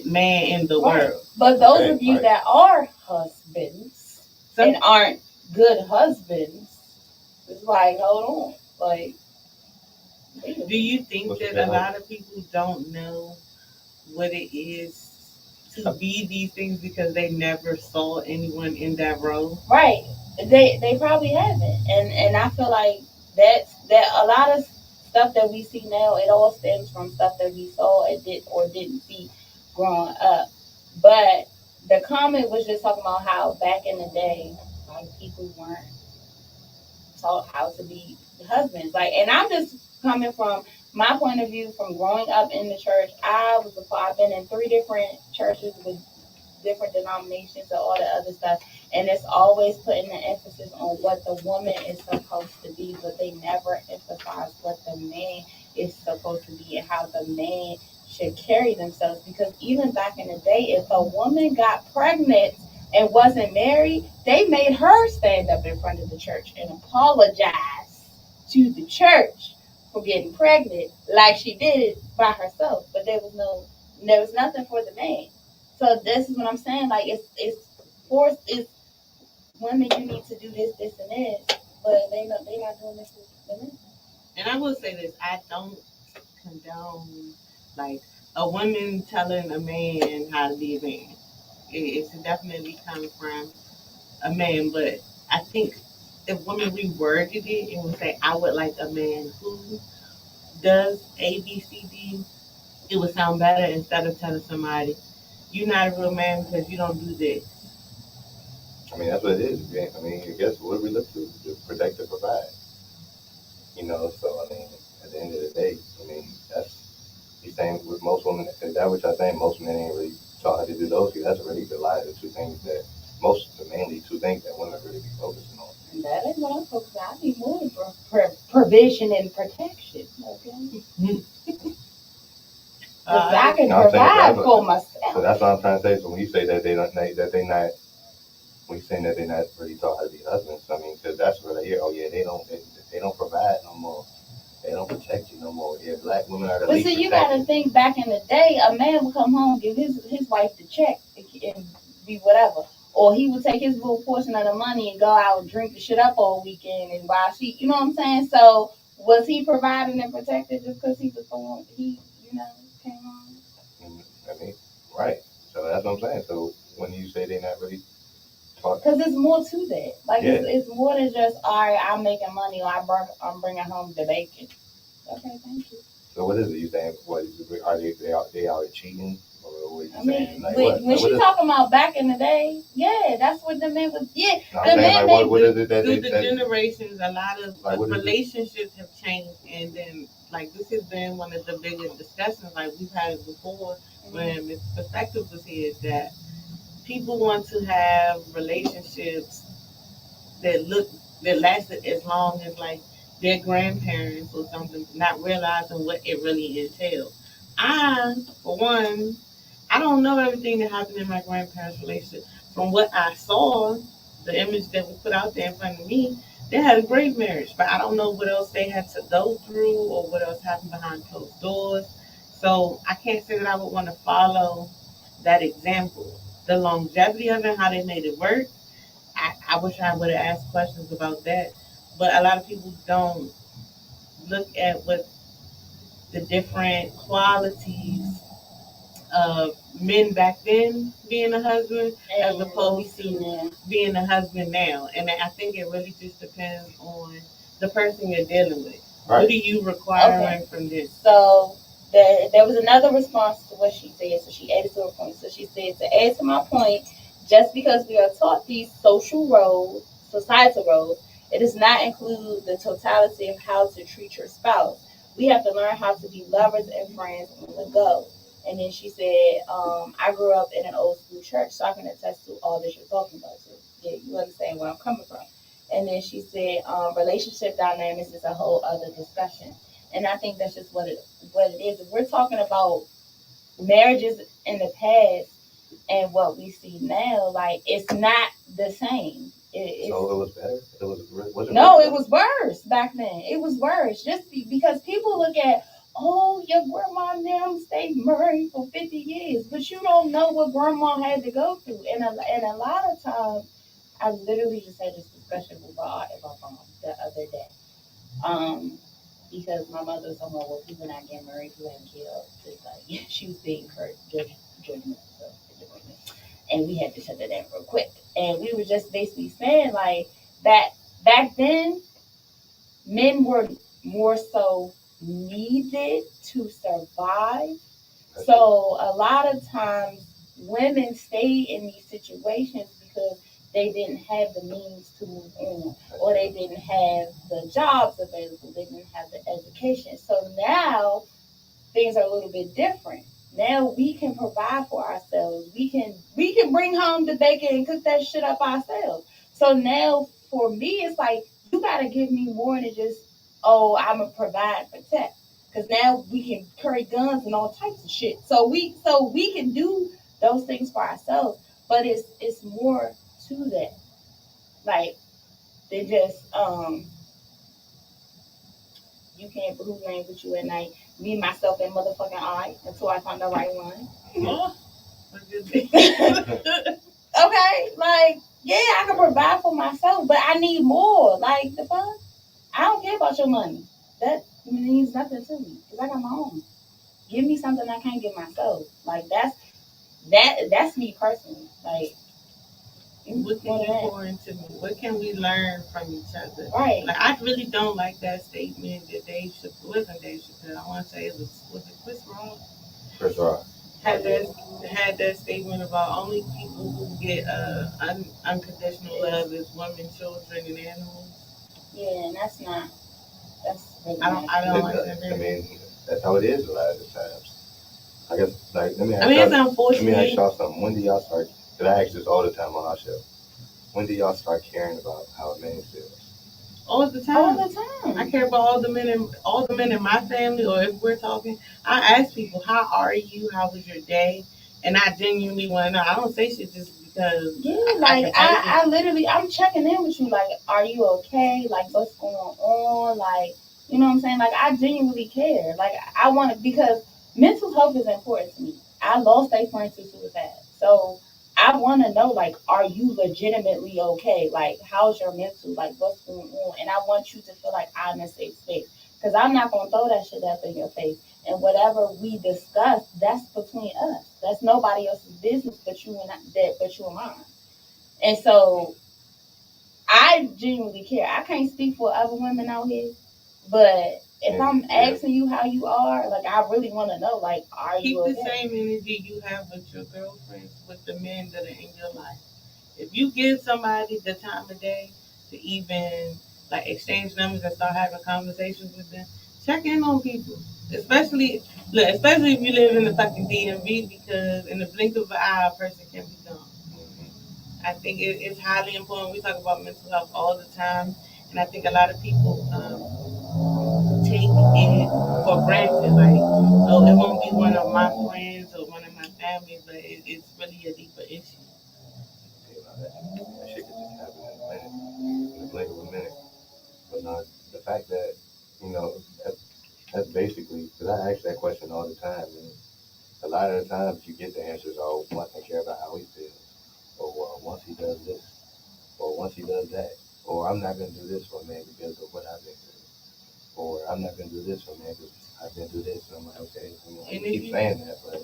man in the world. But those of you that are husbands and aren't good husbands, it's like, hold on. Like, do you think that a lot of people don't know what it is to be these things because they never saw anyone in that role? Right. They probably haven't. And I feel like that a lot of stuff that we see now, it all stems from stuff that we saw and didn't see growing up. But the comment was just talking about how back in the day, like, people weren't taught how to be husbands. Like, and I'm just coming from my point of view from growing up in the church. I've been in 3 different churches with different denominations and all the other stuff, and it's always putting the emphasis on what the woman is supposed to be, but they never emphasize what the man is supposed to be and how the man should carry themselves. Because even back in the day, if a woman got pregnant and wasn't married, they made her stand up in front of the church and apologize to the church for getting pregnant, like she did it by herself. But there was nothing for the man. So this is what I'm saying. Like, it's forced. It's women. You need to do this, this, and this, but they not doing this with the men. And I will say this: I don't condone like a woman telling a man how to be a man. It should definitely come from a man. But I think if women reworded it and would say, "I would like a man who does A, B, C, D," it would sound better instead of telling somebody, "You're not a real man because you don't do this." I mean, that's what it is. I mean, I guess what do we look to protect and provide. So I mean, at the end of the day, I mean, that's the same with most women. Is that what y'all saying? Most men ain't really taught how to do those two. That's really the lie. The 2 things that mainly 2 things that women really be focusing on. That ain't what I'm focused on. I need more provision and protection. Okay. I can provide for myself. So that's what I'm trying to say. So when you say that they not we saying that they're not really taught how to be husbands. I mean, because that's what I hear. Oh yeah, they don't provide no more. They don't protect you no more. Yeah, black women are the But least see, you protected. gotta think back in the day, a man would come home, give his wife the check, and be whatever. Or he would take his little portion of the money and go out and drink the shit up all weekend and while she, you know what I'm saying? So was he providing and protected just because he was born? Came home. I mean, right. So that's what I'm saying. So when you say they're not really taught, Because it's more to that. Like yeah. it's more than just all right. I'm making money, or I'm bringing home the bacon. Okay, thank you. So what is it? You saying what are they out cheating? Or what you I saying? mean, Like when what? Like, she talking about back in the day, yeah, that's what the men was. Yeah, no, the men like, what is it that through they the said? generations, a lot of Like, relationships have changed, and then like this has been one of the biggest discussions like we've had it before when Miss Perspective was here, that people want to have relationships that lasted as long as like their grandparents or something, not realizing what it really entails. I, for one, I don't know everything that happened in my grandparents' relationship. From what I saw, the image that was put out there in front of me, they had a great marriage, but I don't know what else they had to go through or what else happened behind closed doors. So I can't say that I would want to follow that example. The longevity of it, how they made it work, I wish I would have asked questions about that. But a lot of people don't look at what the different qualities of men back then being a husband as opposed to being a husband now. And I think it really just depends on the person you're dealing with. Right. What do you require from this? So there was another response to what she said. So she added to her point. So she said, to add to my point, just because we are taught these social roles, societal roles, it does not include the totality of how to treat your spouse. We have to learn how to be lovers and friends on the go. And then she said, I grew up in an old school church, so I can attest to all that you're talking about. So yeah, you understand where I'm coming from. And then she said, relationship dynamics is a whole other discussion. And I think that's just what it is. If we're talking about marriages in the past and what we see now, like it's not the same. So it was better. It was worse back then. It was worse just because people look at, oh, your grandma and them stayed married for 50 years, but you don't know what grandma had to go through. And a lot of times, I literally just had this discussion with my mom the other day. Because my mother was talking about, well, people not getting married, people having kids. It's like she was being judgment, and we had to shut that down real quick. And we were just basically saying like that back then, men were more so needed to survive. So a lot of times women stay in these situations because they didn't have the means to move on, or they didn't have the jobs available, they didn't have the education. So now things are a little bit different. Now we can provide for ourselves. We can bring home the bacon and cook that shit up ourselves. So now for me, it's like you gotta give me more than just, oh, I'm a provide and protect. Because now we can carry guns and all types of shit. So we can do those things for ourselves. But it's more to that. Like they just you can't who ain't with you at night. Me, myself, and motherfucking I until I find the right one. Okay, like yeah, I can provide for myself, but I need more. Like the fuck, I don't care about your money. That means nothing to me because I got my own. Give me something I can't give myself. Like that's me personally. Like what can you pour into me? What can we learn from each other? Right. Like I really don't like that statement that Dave Chappelle wasn't Dave Chappelle. I want to say it was it Chris Rock? Chris Rock. Had that statement about only people who get unconditional love is women, children, and animals. Yeah, and that's not. That's really I don't like that. I mean, that's how it is a lot of the times. I guess, like, it's unfortunate. Let me ask y'all something. When do y'all start? Because I ask this all the time on our show. When do y'all start caring about how a man feels? All the time. All the time. I care about all the men in my family, or if we're talking, I ask people, how are you? How was your day? And I genuinely want to know. I don't say shit just because because like I literally I'm checking in with you. Like, are you okay? Like, what's going on? Like, you know what I'm saying? Like, I genuinely care. Like, I want to, because mental health is important to me. I lost a friend to suicide, so I want to know, like, are you legitimately okay? Like, how's your mental? Like, what's going on? And I want you to feel like I'm in a safe space, because I'm not gonna throw that shit up in your face. And whatever we discuss, that's between us. That's nobody else's business but you and but you and mine. And so I genuinely care. I can't speak for other women out here, but if I'm asking you how you are, like, I really want to know, like, are you okay? Keep the same energy you have with your girlfriends, with the men that are in your life. If you give somebody the time of day to even like exchange numbers and start having conversations with them, check in on people. Especially if you live in the fucking DMV, because in the blink of an eye, a person can be gone. I think it's highly important. We talk about mental health all the time, and I think a lot of people take it for granted. Like, oh, it won't be one of my friends or one of my family, but it's really a deeper issue. That shit could just happen in the blink of a minute. But the fact that, that's basically, because I ask that question all the time, and a lot of the times you get the answers, oh, once I care about how he feels, or once he does this, or once he does that, or I'm not going to do this for a man because of what I've been through, or I'm not going to do this for a man because I've been through this. And I'm like, okay, you keep saying that, but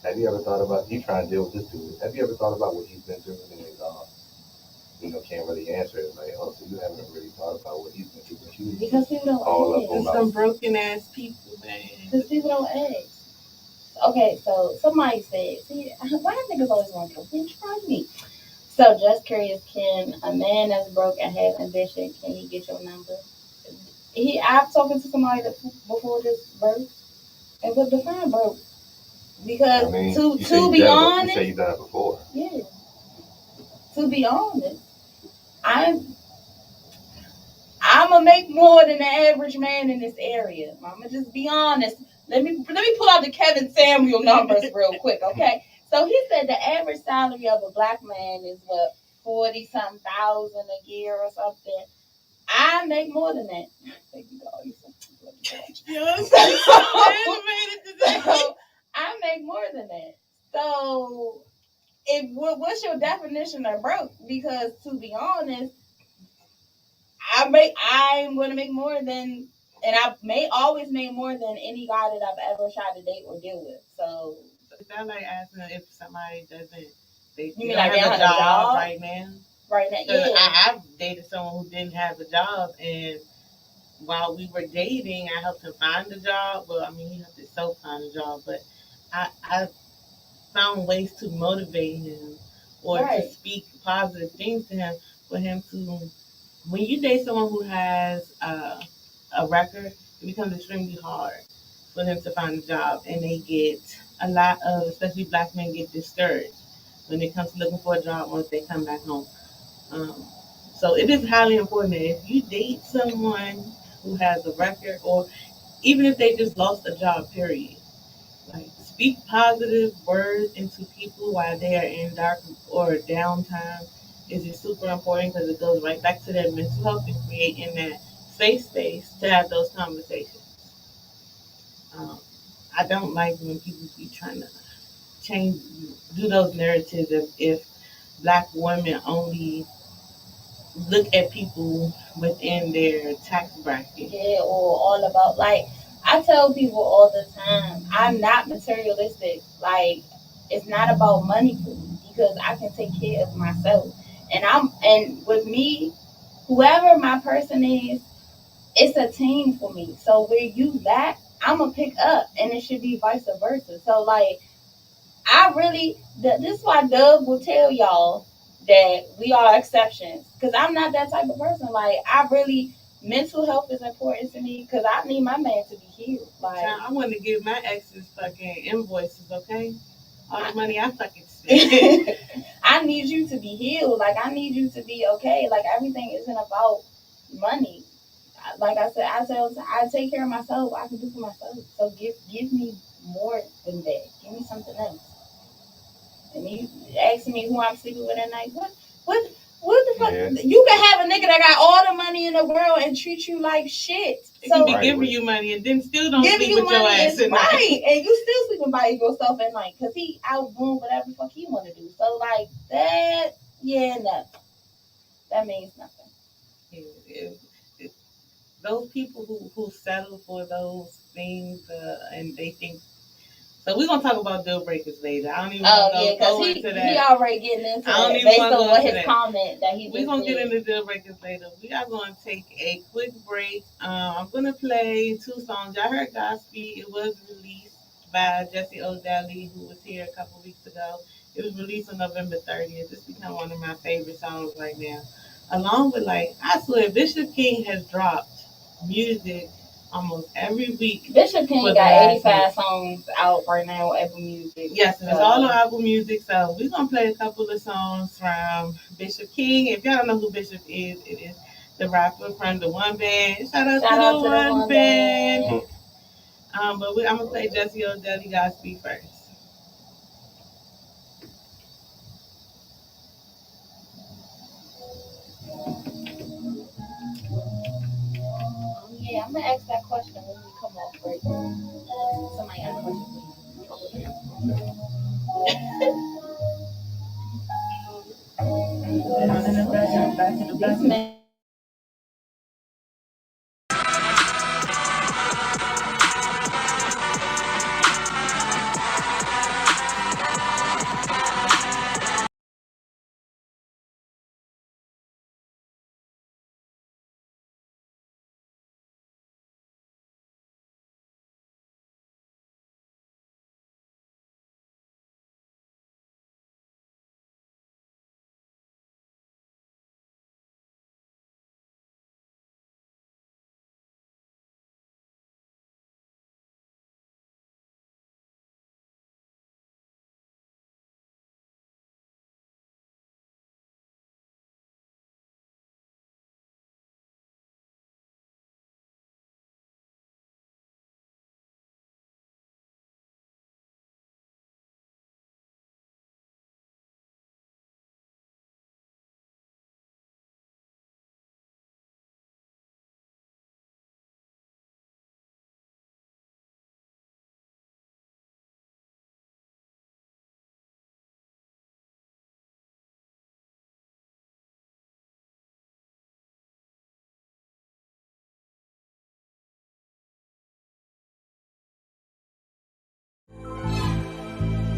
have you ever thought about, you trying to deal with this dude, have you ever thought about what he's been through? And can't really answer it. Like, oh, so you haven't really thought about what he's been through, but you because people don't all ask. up on some broken ass people, man. Because people don't ask. Okay, so somebody said, see, why niggas always want to bitch from me? So, just curious, can a man that's broke and has ambition, can he get your number? I've talked to somebody that before this broke, and what define broke? Because to be honest, you say you've done it before. Yeah. To be honest, I'm gonna make more than the average man in this area. I'ma just be honest. Let me pull out the Kevin Samuel numbers real quick, okay? So he said the average salary of a black man is what, 40-something thousand a year or something. I make more than that. Thank you, God. So I make more than that. So what's your definition of broke? Because to be honest, I'm going to make more than, and I may always make more than any guy that I've ever tried to date or deal with. So it's not like asking if somebody doesn't. They you mean don't like they have don't have a job right now? Right now, yeah. I've dated someone who didn't have a job, and while we were dating, I helped him find a job. Well, I mean, he helped himself find a job, but I found ways to motivate him or to speak positive things to him for him to. When you date someone who has a record, it becomes extremely hard for them to find a job, and they get a lot of, especially black men, get discouraged when it comes to looking for a job once they come back home. So it is highly important that if you date someone who has a record, or even if they just lost a job, period, like, speak positive words into people while they are in dark or downtime is just super important, because it goes right back to their mental health and creating that safe space to have those conversations. I don't like when people be trying to do those narratives as if black women only look at people within their tax bracket. Yeah, or all about, like, I tell people all the time, I'm not materialistic. Like, it's not about money for me, because I can take care of myself. And with me, whoever my person is, it's a team for me. So where you lack, I'm gonna pick up, and it should be vice versa. So, like, this is why Doug will tell y'all that we are exceptions, because I'm not that type of person. Like, mental health is important to me, because I need my man to be healed. Like, I want to give my exes fucking invoices, okay? All the money I fucking spent. I need you to be healed. Like, I need you to be okay. Like, everything isn't about money. Like I said, I take care of myself. I can do for myself. So give me more than that. Give me something else. And you asking me who I'm sleeping with at night. What the fuck? Yeah. You can have a nigga that got all the money in the world and treat you like shit. It can be giving you money and then still don't sleep with your ass at night. Right, and you still sleeping by yourself at night because he out doing whatever the fuck he want to do. So like that, nothing. That means nothing. Yeah, those people who settle for those things and they think. So we're gonna talk about deal breakers later. I don't even want to go into that. He already getting into I don't that even based on what his comment that he. We're gonna get into deal breakers later. We are gonna take a quick break. I'm gonna play 2 songs. Y'all heard Godspeed. It was released by Jesse O'Daly, who was here a couple weeks ago. It was released on November 30th. It's become one of my favorite songs right now. Along with I swear, Bishop King has dropped music almost every week. Bishop King got 85 songs out right now on Apple Music. Yes, and it's all on Apple Music. So we're going to play a couple of songs from Bishop King. If y'all don't know who Bishop is, it is the rapper from the One Band. Shout out to the One Band. But I'm going to play Jesse O'Daly Godspeed first. Yeah, I'm gonna ask that question when we come off break. Somebody got a question for you.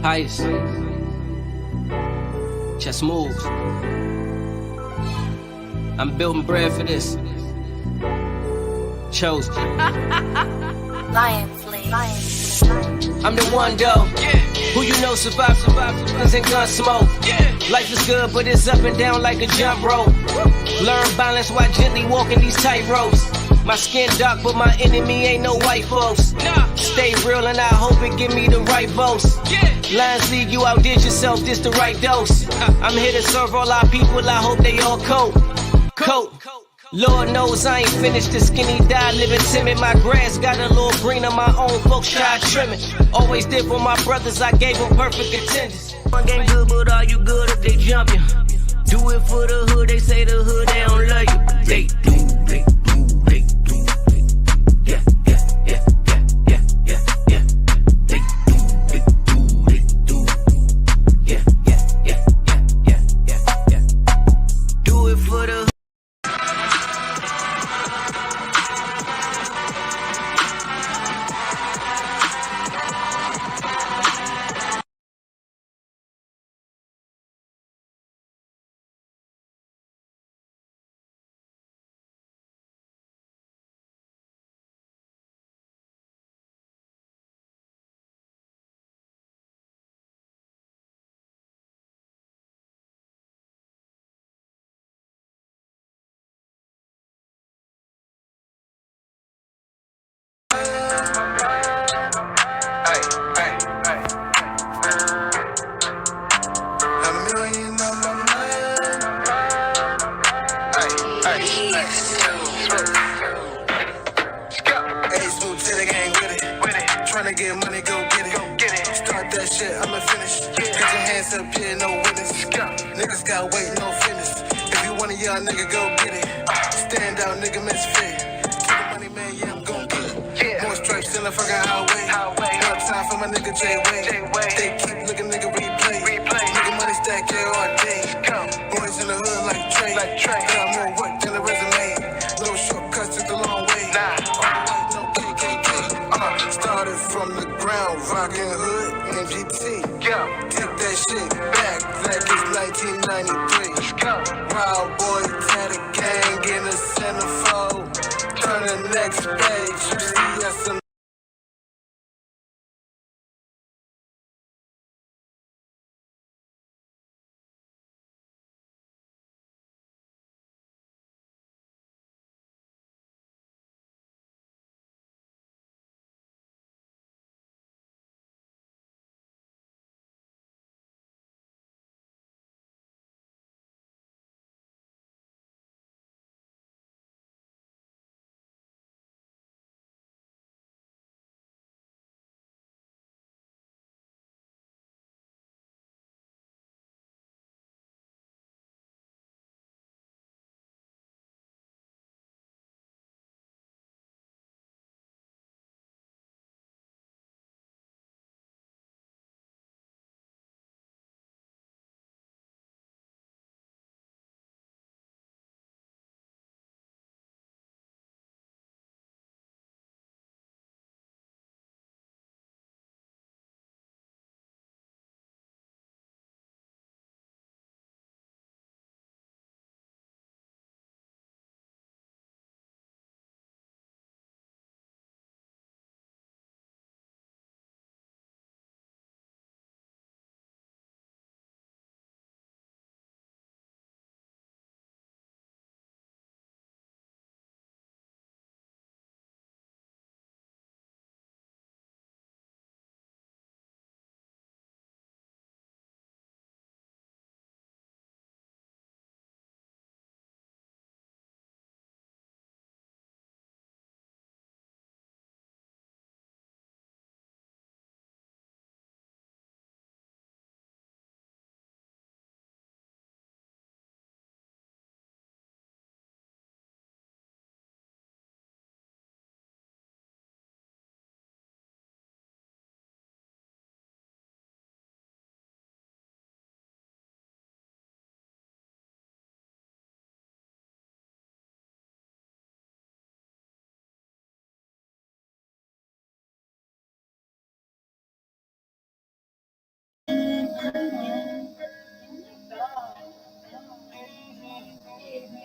Heights. Just move. I'm building bread for this. Chosen. I'm the one though. Who you know survive guns and gun smoke. Life is good, but it's up and down like a jump rope. Learn balance while gently walking these tight ropes. My skin dark, but my enemy ain't no white folks. Stay real and I hope it give me the right votes. Lines lead you outdid yourself, this the right dose. I'm here to serve all our people, I hope they all cope. Lord knows I ain't finished, the skinny died, living timid. My grass got a little green on my own, folks try trimming. Always did for my brothers, I gave them perfect attendance. One game good, but are you good if they jump you? Do it for the hood, they say the hood, they don't love you. They do. Get money, go get it. Start that shit, I'ma finish. Get your hands up, yeah, no witness. Niggas got weight, no fitness. If you want a young nigga, go get it. Stand out, nigga, misfit. Keep the money, man, yeah, I'm gon' get it. More stripes than a fucking highway. No time for my nigga J-Way. They keep looking, nigga, replay. Nigga, money stack, yeah, all day. Boys in the hood like Trey. Got more work than a resume. No shortcuts, took the long way. No KKK. Started from the ground, rockin' hood, MGT. Take that shit back like it's 1993. Wild boy, tatted gang in the centerfold. Turn the next page, you see us in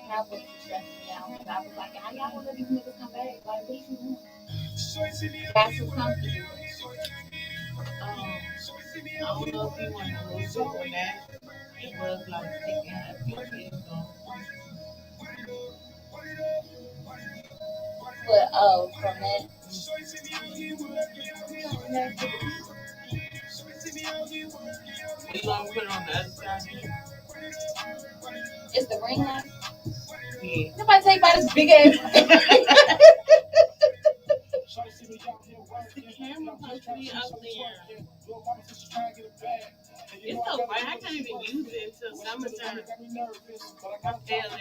That was stressing me out because I was like, how y'all gonna let these niggas come back? Like, what you want? That's what's comfortable. I don't know if you want to lose it or that. It was like taking a few kids on. But from that, You want to put it on the other side? it's the ring light. Yeah. Nobody take by this big ass. The camera supposed to be up there. It's so bright. I can't even use it until summertime. Hell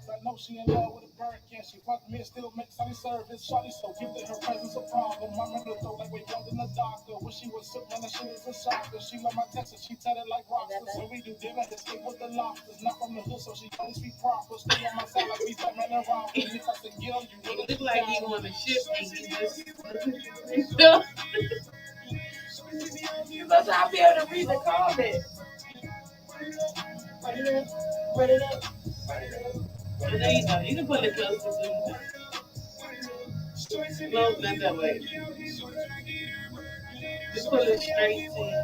I know she in love with a bird, can she fuck me and still make sunny service? Shawty so gifted, her presence a problem. My mental though like we young in the doctor. When she was sick, man, that shit is a shocker. She love my Texas, she tatted like rockers. When we do dinner, escape with the lobsters. Not from the hood, so she always be proper. Stay on my side like we Batman and Robin. If I say get on you, it look like you on a ship and you just. Because I'll be able to read the comment. Run it up, run it up, run it up. And there you go. You can put it closer to the. No, not that way. Just put it straight to you.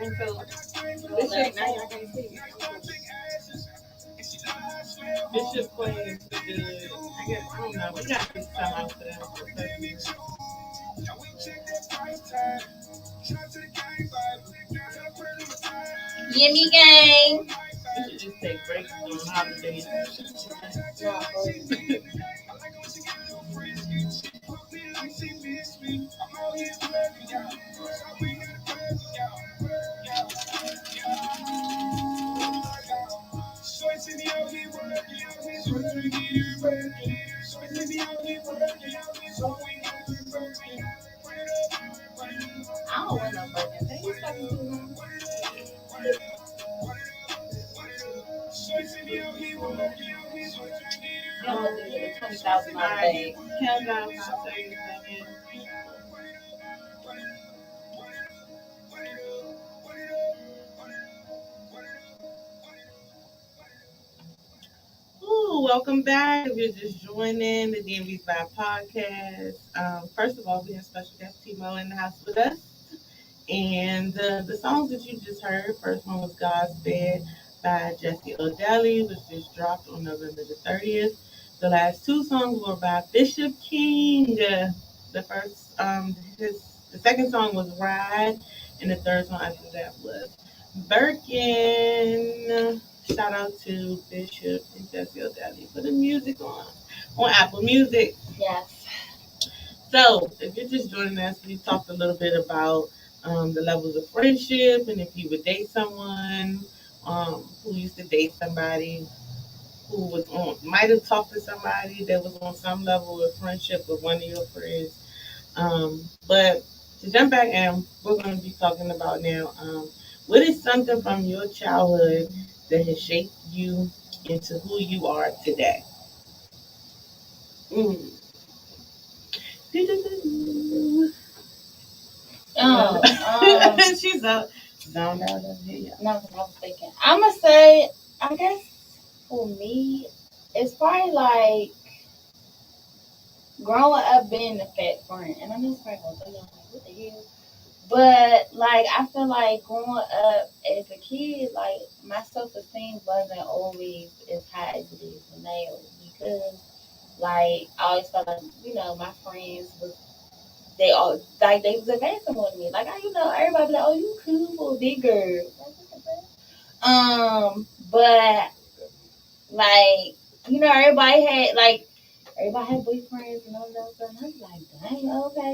And so, this shit now y'all can't see. Bishop Queen, I guess, I don't know. We got to come out for them. Gimme gang. We should just take breaks during holidays. I don't want no fucking thing. You fucking too long. You don't want to get a $20,000 bag. Countdown concert is coming. Ooh, welcome back. If you're just joining the DMV's Vibe Podcast, first of all, we have special guest Timo in the house with us. And the songs that you just heard, first one was God's Bed by Jesse O'Delly, which just dropped on November the 30th. The last two songs were by Bishop King. The second song was Ride, and the third song after that was Birkin. Shout out to Bishop and Jesse O'Delly for the music on Apple Music. Yes. So, if you're just joining us, we talked a little bit about the levels of friendship, and if you would date someone who used to date somebody who might have talked to somebody that was on some level of friendship with one of your friends. But to jump back, and we're going to be talking about now, what is something from your childhood that has shaped you into who you are today? She's up, zoned out of here. No, because I was thinking. I'm going to say, I guess for me, it's probably like growing up being the fat friend. And I know it's probably going to be like, what the hell? But, like, I feel like growing up as a kid, like, my self-esteem wasn't always as high as it is now. Because, like, I always felt like, my friends was, they was advancing on me. Like, everybody be like, oh, you cool for a big girl. But, like, everybody had boyfriends and all that stuff. And I was like, dang, okay,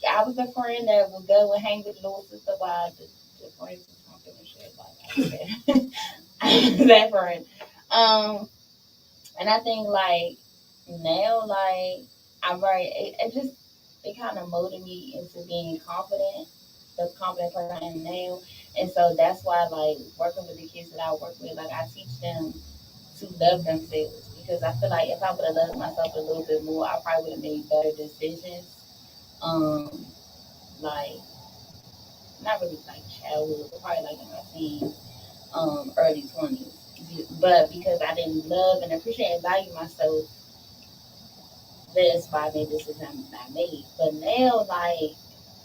I was the friend that would go and hang with the little sister while the friends was talking and shit. Like, I was that friend. And I think, like, now, like, it kind of molded me into being confident, the confident person I am now. And so that's why, like, working with the kids that I work with, like, I teach them to love themselves. Because I feel like if I would have loved myself a little bit more, I probably would have made better decisions. Like, not really like childhood, but probably like in my teens, early 20s. But because I didn't love and appreciate and value myself, that's why I made decisions I made. But now, like,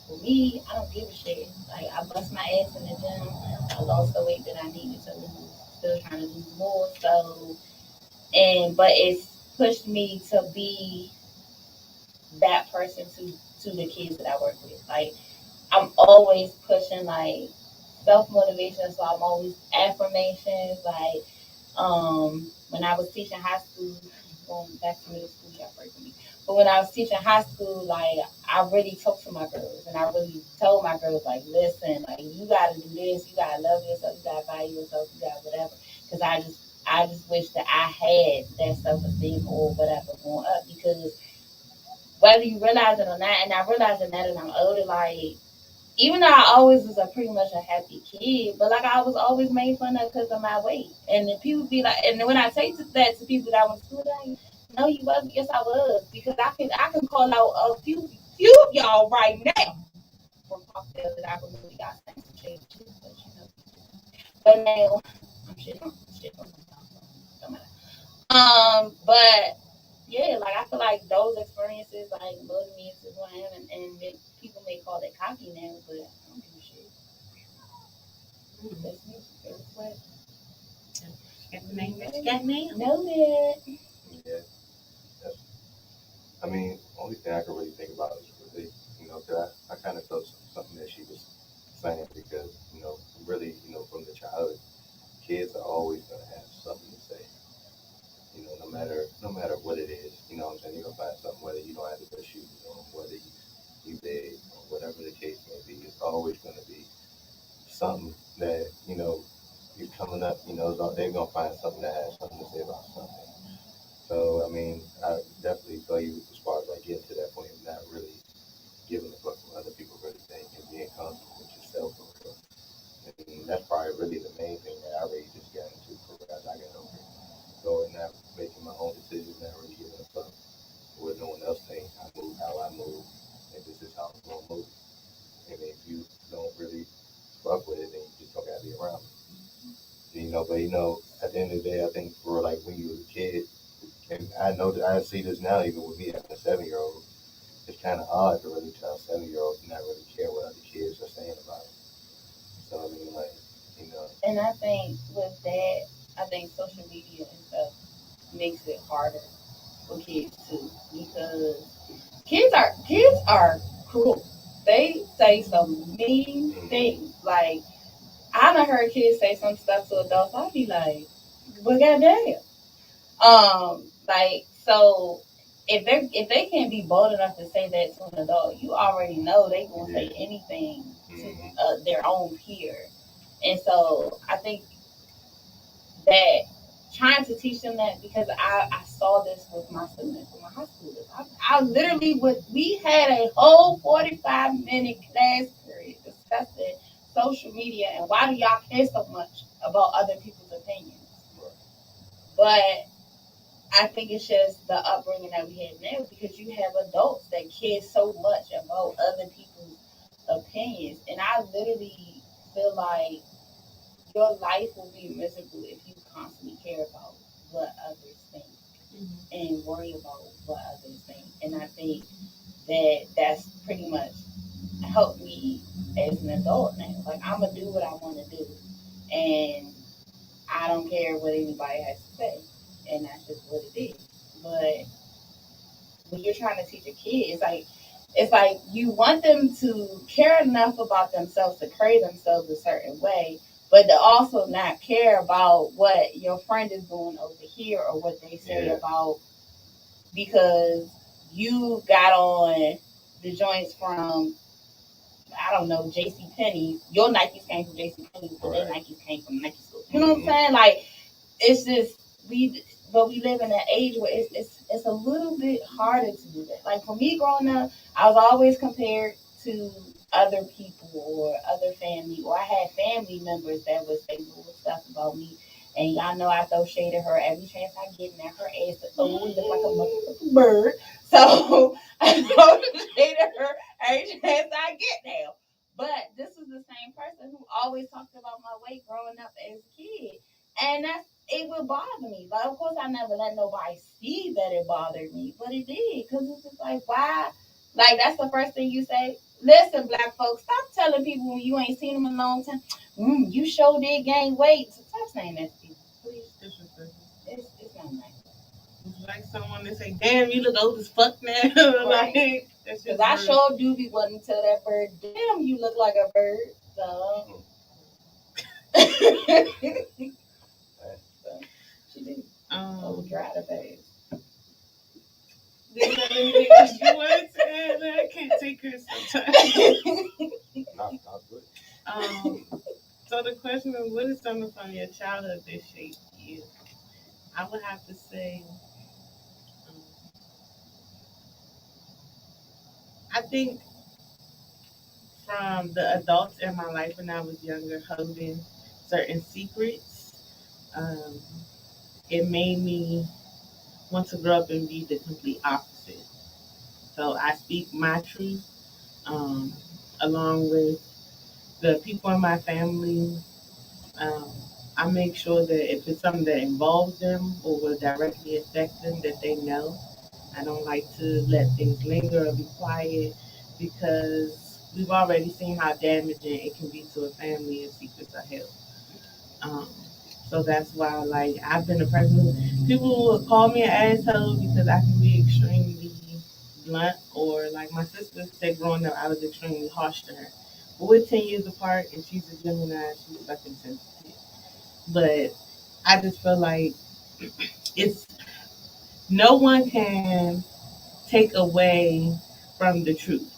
for me, I don't give a shit. Like, I bust my ass in the gym. I lost the weight that I needed to lose. Still trying to lose more. So, but it's pushed me to be that person to the kids that I work with. Like, I'm always pushing, like, self-motivation. So I'm always affirmations. Like, when I was teaching high school, going back to middle school, got break for me. But when I was teaching high school, like, I really talked to my girls, and I really told my girls, like, listen, like, you got to do this, you got to love yourself, you got to value yourself, you got whatever. Because I just wish that I had that self-esteem or whatever going up. Because whether you realize it or not, and I realize it now that I'm older, like, even though I always was a pretty much a happy kid, but, like, I was always made fun of because of my weight. And then people be like, and when I say that to people that I went to school, like, no, you wasn't. Yes, I was. Because I can call out a few of y'all right now from cocktails that I really got thanks to change. But now I'm shit on don't matter. But yeah, like, I feel like those experiences, like, molded me into who I am, and people may call it cocky now, but I don't give a shit. That's me. That's what. Got the name that you got now. Know that. Yeah. That's, I mean, only thing I can really think about is really, because I kind of felt something that she was saying because, really, from the childhood, kids are always going to have something to say. No matter what it is, what I'm saying, you're gonna find something, whether you don't have to put shoes on, whether you big or whatever the case may be, it's always gonna be something that, you're coming up, they're gonna find something that has something to say about something. So I mean, I definitely feel you as far as like getting to that point of not really giving a fuck what other people really think and being comfortable with yourself. And that's probably really the main thing that I really just got into for as I got older. Going out, making my own decisions, not really giving a fuck what no one else thinks. I move how I move, and this is how I'm gonna move. And if you don't really fuck with it, then you just don't gotta be around it. But at the end of the day, I think for like when you was a kid, and I know that I see this now even with me having a 7-year-old, it's kind of odd to really tell a 7-year-old to not really care what other kids are saying about it. So I mean, like, And I think with that, I think social media and stuff makes it harder for kids too, because kids are cruel. They say some mean things. Like I done heard kids say some stuff to adults. I'd be like, "But goddamn." Like so, if they can't be bold enough to say that to an adult, you already know they gonna say anything to their own peer. And so I think that trying to teach them that, because I saw this with my students, with my high schoolers. I literally we had a whole 45-minute class period discussing social media and why do y'all care so much about other people's opinions. But I think it's just the upbringing that we have now, because you have adults that care so much about other people's opinions. And I literally feel like your life will be miserable if you constantly care about what others think and worry about what others think. And I think that's pretty much helped me as an adult now. Like I'm gonna do what I want to do, and I don't care what anybody has to say, and that's just what it is. But when you're trying to teach a kid, it's like you want them to care enough about themselves to carry themselves a certain way, but to also not care about what your friend is doing over here or what they say about, because you got on the joints from, I don't know, JC Penney. Your Nikes came from JC Penney, but their Nikes came from Nike school. You know what I'm saying? Like it's just but we live in an age where it's a little bit harder to do that. Like for me growing up, I was always compared to other people or other family, or I had family members that would say little stuff about me. And y'all know I throw shade at her every chance I get, and at her ass is look like a motherfucking bird. So I throw shade at her every chance I get now. But this was the same person who always talked about my weight growing up as a kid. And it would bother me. But of course, I never let nobody see that it bothered me, but it did, because it's just like, why? Like that's the first thing you say. Listen, black folks, stop telling people when you ain't seen them in a long time. You sure did gain weight. So stop saying that to people, please. It's not nice. It's like someone that say, "Damn, you look old as fuck now." Like that's because I sure do be wanting to tell that bird, "Damn, you look like a bird." So. She did. Dry the face. Do you have anything else you want to add? I can't take her sometimes. not good. So the question is, what is something from your childhood that shaped you? I would have to say, I think from the adults in my life when I was younger holding certain secrets, um, it made me want to grow up and be the complete opposite. So I speak my truth, um, along with the people in my family. Um, I make sure that if it's something that involves them or will directly affect them, that they know. I don't like to let things linger or be quiet, because we've already seen how damaging it can be to a family if secrets are held. Um, So that's why, like, I've been a person who people will call me an asshole because I can be extremely blunt, or like my sister said, growing up, I was extremely harsh to her. But we're 10 years apart, and she's a Gemini. She's fucking sensitive. But I just feel like it's no one can take away from the truth.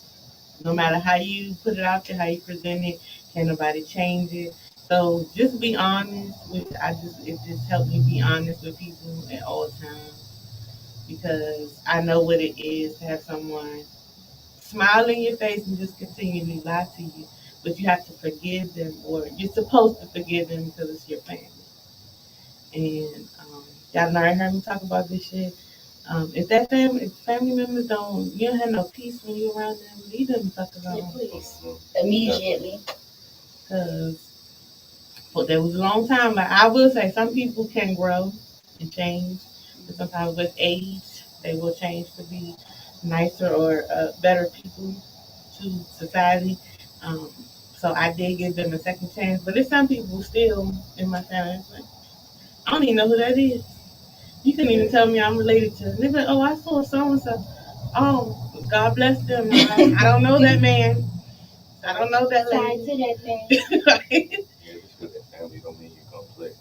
No matter how you put it out there, how you present it, can nobody change it. So just be honest with. It just helped me be honest with people at all times, because I know what it is to have someone smile in your face and just continually lie to you. But you have to forgive them, or you're supposed to forgive them because it's your family. And y'all already heard me talk about this shit. If family members you don't have no peace when you're around them, leave them the fuck Yeah, alone. please. Immediately. Because there was a long time. Like, I will say, some people can grow and change, but sometimes with age, they will change to be nicer or better people to society. Um, so I did give them a second chance, but there's some people still in my family. It's like, I don't even know who that is. You couldn't even tell me I'm related to. They're like, oh, I saw so and so. Oh, God bless them. I don't know that man. I don't know that Tied lady. to that thing. Yeah, just because that family don't mean you conflict.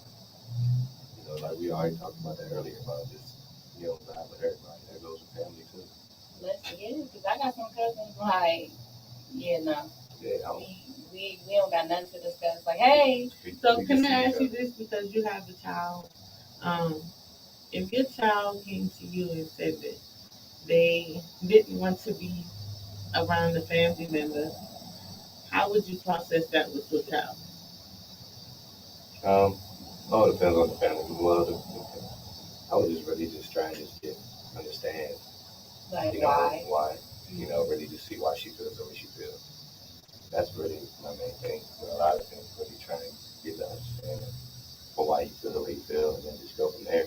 You know, like we already talked about that earlier about just you don't vibe with everybody. That goes with family too. Let's get it, because I got some cousins like, yeah, no. Yeah, I don't. We don't got nothing to discuss. Like, hey, So can I ask you this, because you have a child? Um, if your child came to you and said that they didn't want to be around the family member, how would you process that with your child? Um, all depends on the family. Well, I would just really just try and just get understand, like, you know, why? why, you know, really just see why she feels the way she feels. That's really my main thing. With a lot of things, really trying to get the understanding for why you feel the way you feel, and then just go from there.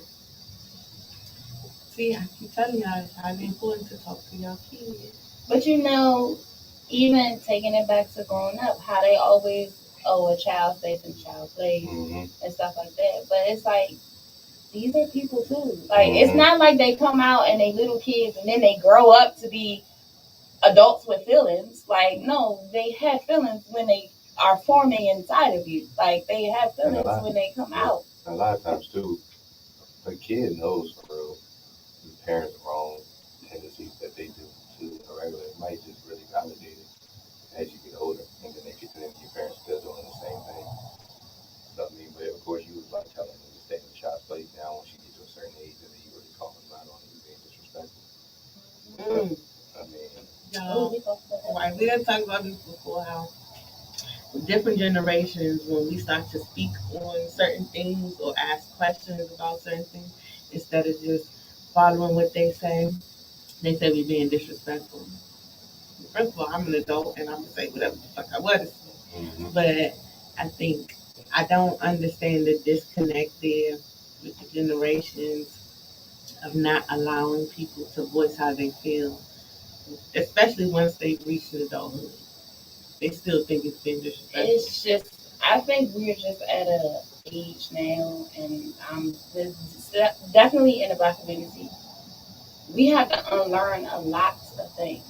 See, I keep telling y'all it's highly important to talk to your kids. But even taking it back to growing up, how they always, a child stays in child plays and stuff like that. But it's like, these are people too. Like, it's not like they come out and they little kids and then they grow up to be adults with feelings. Like, no, they have feelings when they are forming inside of you. Like, they have feelings when they come out. A lot of times too, a kid knows for real the parents' wrong tendencies that they do to a regular. It might just really validate it as you get older, and then they get to them, your parents still doing the same thing. So I mean, but of course you was like telling them to stay in the child's place. Now once you get to a certain age, and then you really call them out on it, you being disrespectful. Mm. I mean, Right, we didn't talk about this before, how different generations, when we start to speak on certain things or ask questions about certain things, instead of just following what they say we're being disrespectful. First of all, I'm an adult and I'm gonna say whatever the fuck I was. But I think I don't understand the disconnect there with the generations of not allowing people to voice how they feel, especially once they've reached adulthood. They still think it's being disrespectful. It's just, I think we're just at a age now, and definitely in the Black community, we have to unlearn a lot of things,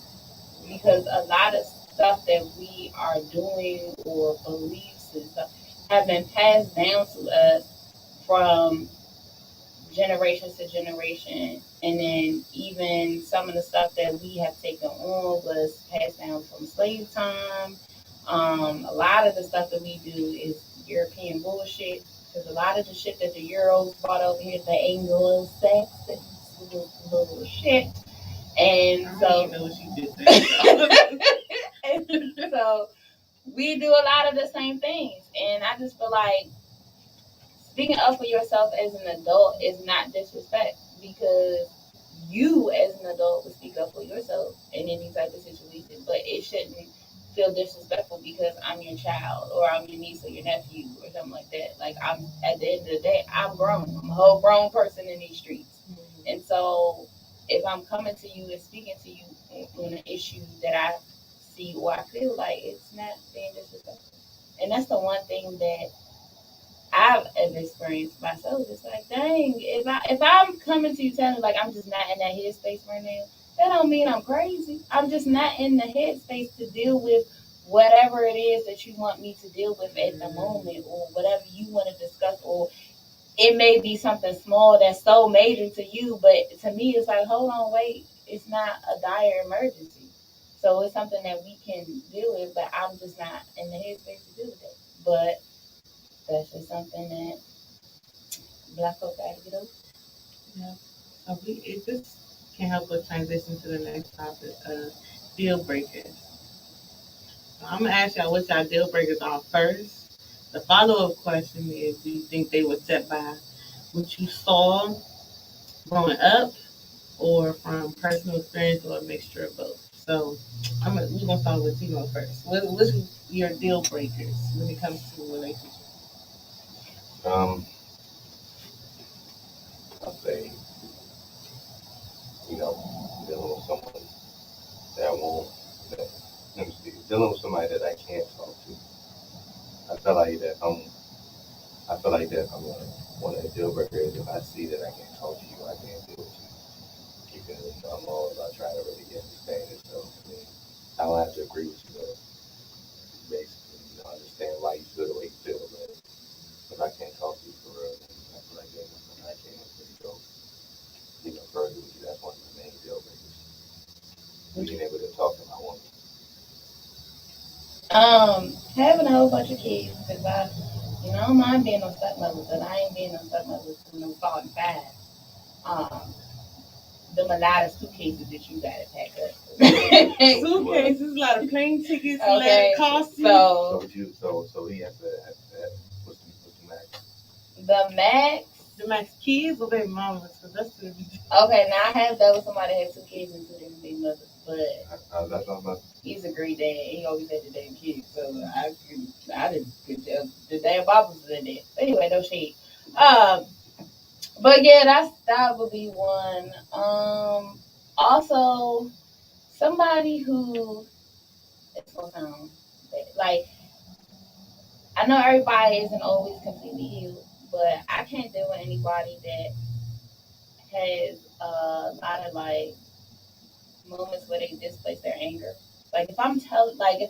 because a lot of stuff that we are doing or beliefs and stuff have been passed down to us from generations to generation, and then even some of the stuff that we have taken on was passed down from slave time. A lot of the stuff that we do is European bullshit, because a lot of the shit that the Euros brought over here, the Anglo-Saxons, bullshit. And I so, don't even know what you just said. and so we do a lot of the same things, and I just feel like speaking up for yourself as an adult is not disrespect, because you as an adult would speak up for yourself in any type of situation, but it shouldn't feel disrespectful because I'm your child or I'm your niece or your nephew or something like that. Like, I'm at the end of the day, I'm grown. I'm a whole grown person in these streets. And so if I'm coming to you and speaking to you on an issue that I see or I feel like, it's not being disrespectful. And that's the one thing that I've have experienced myself. It's like, dang, if I'm coming to you telling like I'm just not in that headspace right now, that don't mean I'm crazy. I'm just not in the headspace to deal with whatever it is that you want me to deal with at the moment, or whatever you want to discuss, or it may be something small that's so major to you, but to me, it's like, hold on, wait, it's not a dire emergency. So it's something that we can deal with, but I'm just not in the headspace to deal with it. But that's just something that Black folk got to get over. Yeah. So it just can help us transition to the next topic, deal breakers. So I'm gonna ask y'all what y'all deal breakers are first. The follow-up question is, do you think they were set by what you saw growing up, or from personal experience, or a mixture of both? So we're gonna start with Timo first. What's your deal breakers when it comes to a relationship? I'll say, dealing with someone that won't, that, let me see, dealing with somebody that I can't talk to. I feel like that I'm one of the deal breakers. If I see that I can't talk to you, I can't deal with you. Because I'm all about trying to really understand it. So, I mean, I don't have to agree with you, but basically, understand why you feel the way you feel. But if I can't talk to you for real, then I feel like there's nothing I can't really go, further with you. That's one of the main deal breakers. Being able to talk to my woman. Having a whole bunch of kids, because I don't mind being on stepmother, but I ain't being on stepmother from no starting five. Them a lot of suitcases that you gotta pack up. Suitcases, a lot of plane tickets, okay, a lot of costumes. So he has to what's the max? The max. The max kids or baby mamas? So that's what we do. Okay, now I have that with somebody that had 2 kids and 2 different big mothers, but that's not about. He's a great dad. He always had the damn kids, so I didn't could tell the damn Bob was in there. Anyway, no shade. But yeah, that would be one. Also somebody who it's gonna sound like I know everybody isn't always completely healed, but I can't deal with anybody that has a lot of like moments where they displace their anger. Like if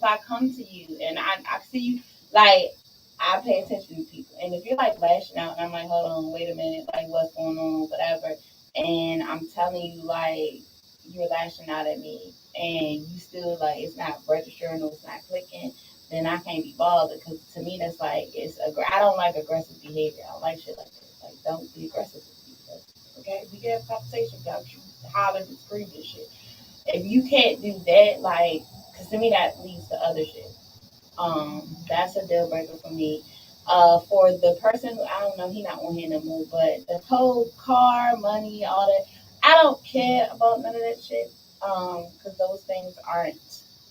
I come to you and I see you, like I pay attention to people, and if you're like lashing out, and I'm like, hold on, wait a minute, like what's going on, whatever, and I'm telling you like you're lashing out at me, and you still like it's not registering or it's not clicking, then I can't be bothered because to me that's like I don't like aggressive behavior. I don't like shit like that. Like don't be aggressive with me. Okay, we can have a conversation without you hollering and screaming and shit. If you can't do that, like, because to me that leads to other shit. That's a deal breaker for me. For the person who I don't know, he not on here no more, but the whole car, money, all that, I don't care about none of that shit. Because those things aren't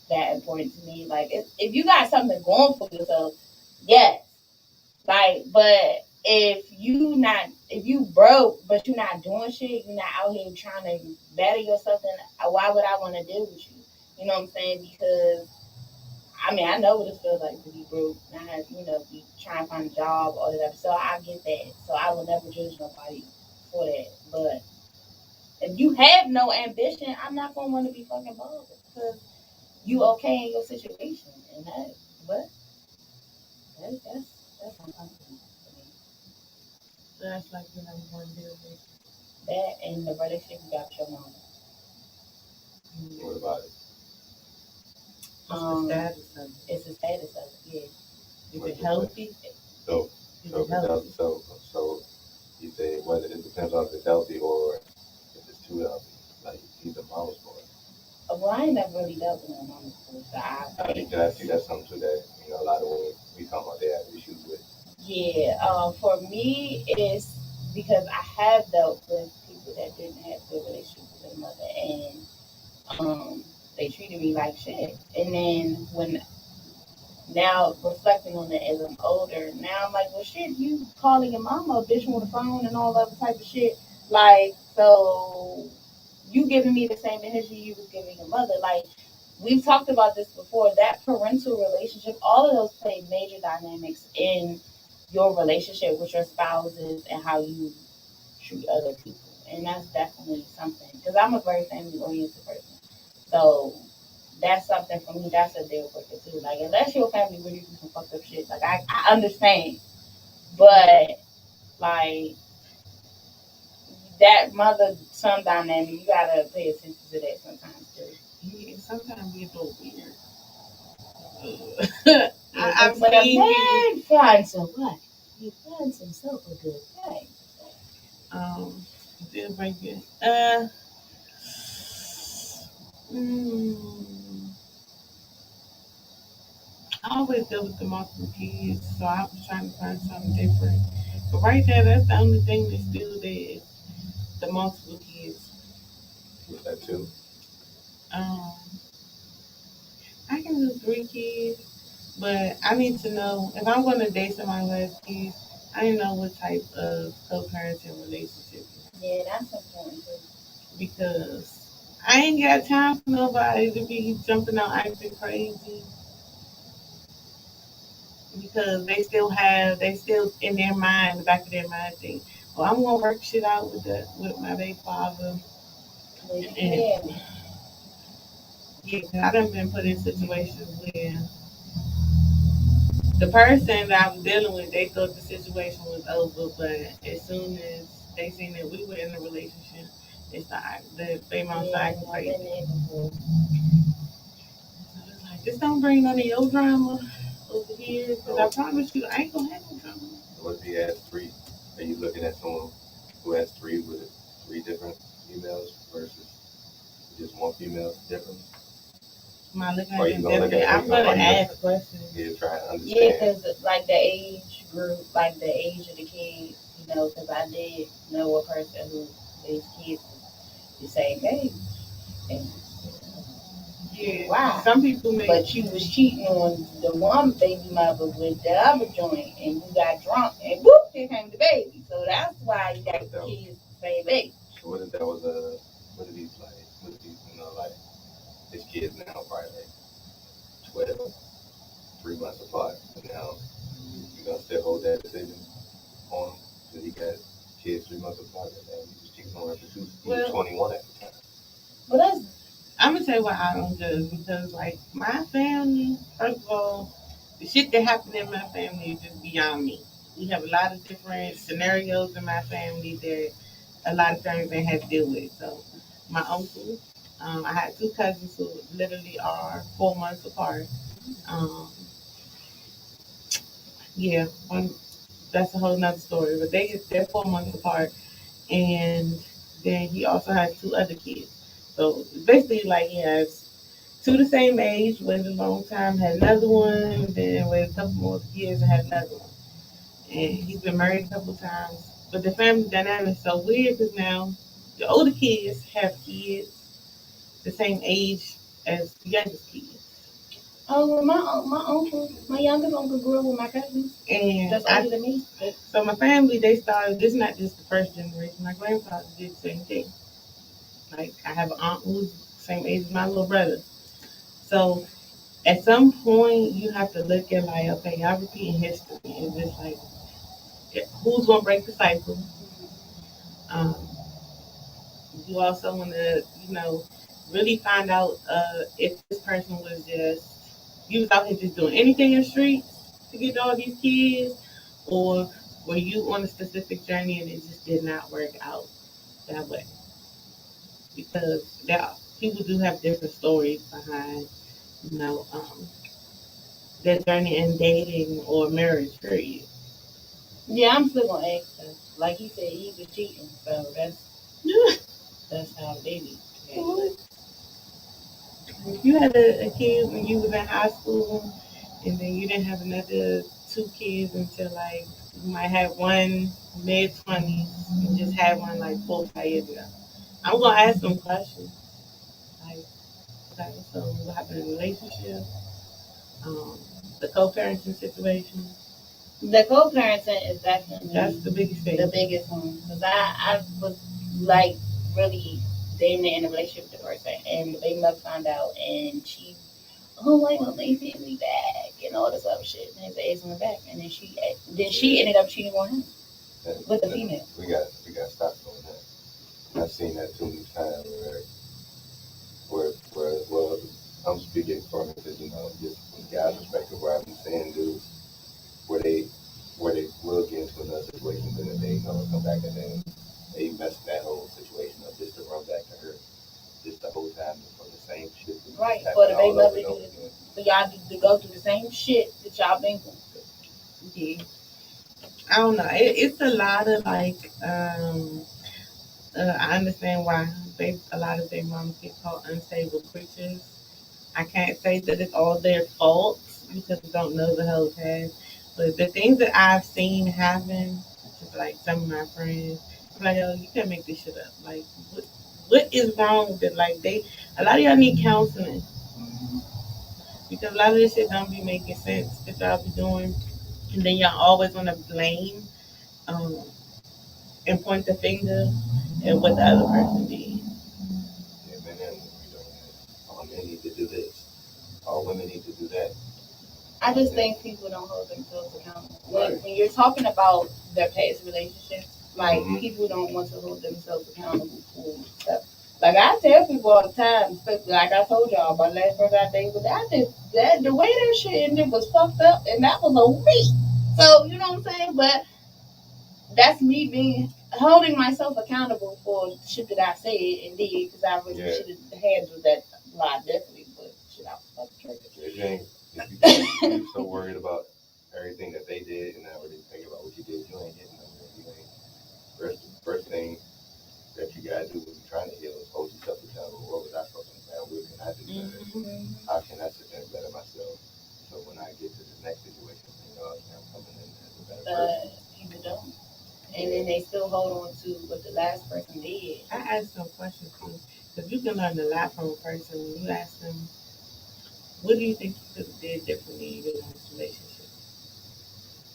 that important to me. Like, if you got something going for yourself, yes. Like, but if you broke, but you're not doing shit, you're not out here trying to better yourself, then why would I want to deal with you? You know what I'm saying? Because I mean, I know what it feels like to be broke, not have, be trying to find a job, all that. So I get that. So I will never judge nobody for that. But if you have no ambition, I'm not gonna want to be fucking bothered because you okay in your situation, and that's uncomfortable for me. So that's like your number one deal breaker. That and the relationship you got with your mama. What about it? What's the status of it? It's the status of it, yeah. Is it healthy? So you say whether it depends on if it's healthy or if it's too healthy. Like he's a mama's boy. Well, I ain't never really dealt with my mama's boy, so I think that's something too that a lot of women we talking about they have issues with. Yeah, for me, it's because I have dealt with people that didn't have good relationships with their mother, and they treated me like shit. And then now reflecting on it as I'm older, now I'm like, well, shit, you calling your mama a bitch on the phone and all other type of shit. Like, so you giving me the same energy you was giving your mother. Like, we've talked about this before. That parental relationship, all of those play major dynamics in your relationship with your spouses and how you treat other people. And that's definitely something, because I'm a very family oriented person. So that's something for me, that's a deal breaker too. Like, unless your family really do some fucked up shit, like, I understand. But, like, that mother son dynamic, you gotta pay attention to that sometimes too. Yeah, sometimes we do weird. I've seen man, find some what? You find some self a good thing. Deal breaker. I always deal with the multiple kids, so I was trying to find something different. But right there, that's the only thing that's still there, the multiple kids. With that too. I can do 3 kids, but I need to know if I'm going to date somebody who has kids. I need to know what type of co-parenting relationship. Yeah, that's important too. Because I ain't got time for nobody to be jumping out acting crazy. Because they still in their mind, the back of their mind think, well, I'm gonna work shit out with my baby father. And yeah, I done been put in situations where the person that I was dealing with, they thought the situation was over, but as soon as they seen that we were in a relationship, they mom started acting crazy. So it's like, just don't bring none of your drama over here, because I promise you, I ain't gonna have no drama. What if he has 3? Are you looking at someone who has 3 with 3 different females versus just one female different? Am I looking Or at you them gonna look differently? at I'm gonna ask questions. Yeah, try to understand. Yeah, because like the age group, like the age of the kids, you know, because I did know a person who his kids was the same age. And, Yeah. wow. Some people may. But you was cheating on the one baby mother with the other joint, and you got drunk, and whoop, here came the baby. So that's why you got the kids the same age. So what if that was what if he's like, you know, like, his kids now probably like 12, 3 months apart. And now you gonna still hold that decision on him because he got kids 3 months apart, and then he was cheating on her for 2. He was 21 at the time. Well, I'm gonna tell you why I don't judge, because like my family, first of all, the shit that happened in my family is just beyond me. We have a lot of different scenarios in my family that a lot of families ain't had to deal with. So my uncle, I had 2 cousins who literally are 4 months apart. Yeah, that's a whole nother story. But they're 4 months apart, and then he also has 2 other kids. So basically, like, he has 2 the same age, waited a long time, had another one, then waited a couple more years and had another one. And he's been married a couple times. But the family dynamic is so weird because now the older kids have kids the same age as the youngest kids. oh, well, my youngest uncle grew up with my cousins. And that's older than me. So my family, they started, this is not just the first generation. My grandfather did the same thing. Like, I have an aunt who's the same age as my little brother. So at some point, you have to look at, like, okay, y'all repeating history. And just like, who's going to break the cycle? You also want to, really find out if this person was you was out here just doing anything in the streets to get all these kids, or were you on a specific journey and it just did not work out that way? Because people do have different stories behind, their journey in dating or marriage, period. Yeah, I'm still gonna ask her. Like he said, he was cheating, so that's how they be. If you had a kid when you was in high school, and then you didn't have another 2 kids until, like, you might have one mid-20s and just had one like 4 or 5 years ago, I'm gonna ask them questions. Like, okay, so what happened in the relationship? The co-parenting situation. The co-parenting is definitely that's the biggest thing. The biggest one, because I was like really damn near in a relationship with the person, and the baby mother found out, and she oh, wait, well, they sent me back and all this other shit. And his ex went back, and then she ended up cheating on him with the female. We got to stop doing that. I've seen that too many times where well, I'm speaking for me because just from the guy's perspective, where I've been seeing dudes where they will get into another situation, but then they come back and then they mess that whole situation up just to run back to her, just the whole time for the same shit. Right, for the baby mother for y'all to go through the same shit that y'all been going through. Yeah. I don't know. It's a lot of like, I understand why a lot of their moms get called unstable creatures. I can't say that it's all their fault because we don't know the whole past. But the things that I've seen happen, just like some of my friends, I'm like, oh, you can't make this shit up. Like, what is wrong with it? Like, a lot of y'all need counseling because a lot of this shit don't be making sense that y'all be doing, and then y'all always want to blame um, and point the finger at what the other person did. Yeah, man, all men need to do this. All women need to do that. I just think people don't hold themselves accountable. When you're talking about their past relationships, like people don't want to hold themselves accountable for stuff. Like I tell people all the time, especially like I told y'all, my last person I dated was the way that shit ended was fucked up, and that was on me. So you know what I'm saying? But that's me holding myself accountable for shit that I said and did because I really should have handled that lie differently. But shit, I was fucking triggered. If you're so worried about everything that they did and not really thinking about what you did, you ain't getting nowhere. You ain't. First thing that you gotta do when you're trying to heal is hold yourself accountable. What was I fucking bad? What can I do better? How can I sit there and better myself? So when I get to the next situation, I'm coming in as a better person. People don't. And then they still hold on to what the last person did. I asked some questions too, because you can learn a lot from a person when you ask them, what do you think you could have did differently in your last relationship?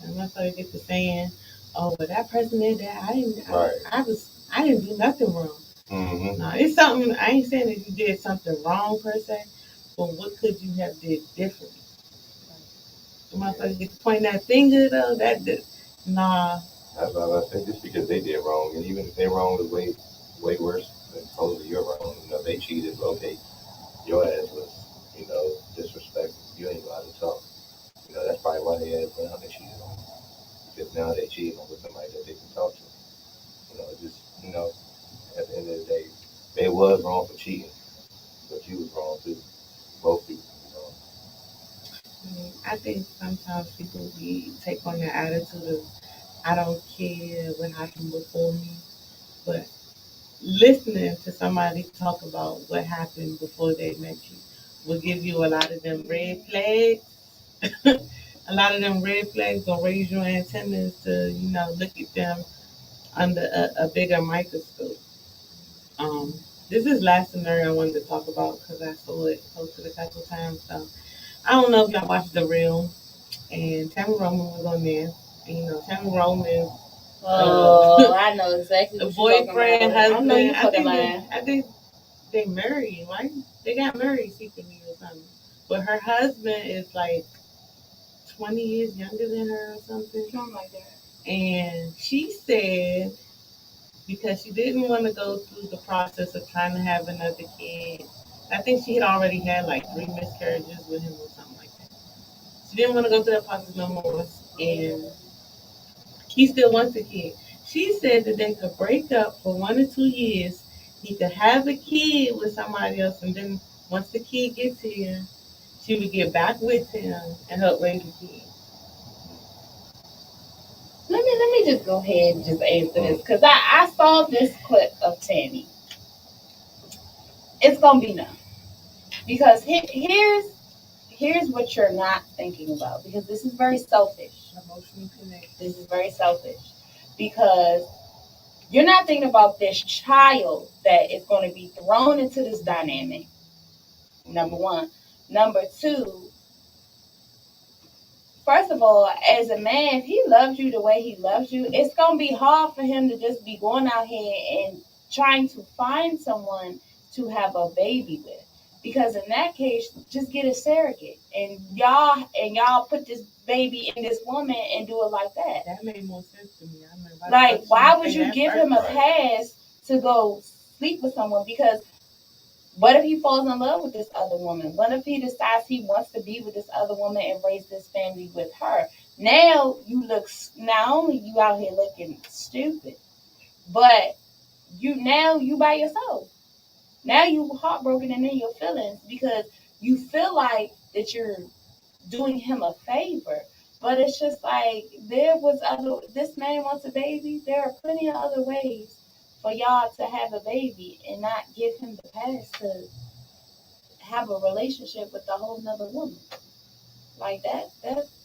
And once I get to saying, oh, well, that person did that, I didn't do nothing wrong. Mm-hmm. No, it's something, I ain't saying that you did something wrong per se, but what could you have did differently? The motherfucker get to point that finger though, nah. That's what I think. Just because they did wrong, and even if they're wrong, is way worse than supposedly you're wrong. They cheated. Okay, your ass was, disrespectful. You ain't know how to talk. That's probably why they ass went out and cheated on. Because now they cheating with somebody that they can talk to. At the end of the day, they was wrong for cheating, but you was wrong too. Both people. I think sometimes people take on the attitude of, I don't care what happened before me, but listening to somebody talk about what happened before they met you will give you a lot of them red flags. A lot of them red flags will raise your antennas to, look at them under a bigger microscope. This is last scenario I wanted to talk about because I saw it posted a couple times. So I don't know if y'all watched The Real, and Tammy Roman was on there. And, Tammy Roman. I know exactly. The boyfriend, husband. I think they married, right? They got married secretly or something. But her husband is like 20 years younger than her or something. Something like that. And she said because she didn't want to go through the process of trying to have another kid. I think she had already had like 3 miscarriages with him or something like that. She didn't want to go through that process no more. And he still wants a kid. She said that they could break up for 1 or 2 years. He could have a kid with somebody else, and then once the kid gets here, she would get back with him and help raise the kid. Let me just go ahead and just answer this because I saw this clip of Tammy. It's gonna be no, because here's what you're not thinking about, because this is very selfish. Emotionally connected. This is very selfish because you're not thinking about this child that is going to be thrown into this dynamic. Number one. Number two, first of all, as a man, if he loves you the way he loves you, it's going to be hard for him to just be going out here and trying to find someone to have a baby with. Because in that case, just get a surrogate, and y'all put this baby in this woman and do it like that. That made more sense to me. I mean, like, why would you give him a pass to go sleep with someone? Because what if he falls in love with this other woman? What if he decides he wants to be with this other woman and raise this family with her? Now you look, not only you out here looking stupid, but you by yourself. Now you heartbroken and in your feelings because you feel like that you're doing him a favor. But it's just like this man wants a baby. There are plenty of other ways for y'all to have a baby and not give him the pass to have a relationship with a whole nother woman. Like that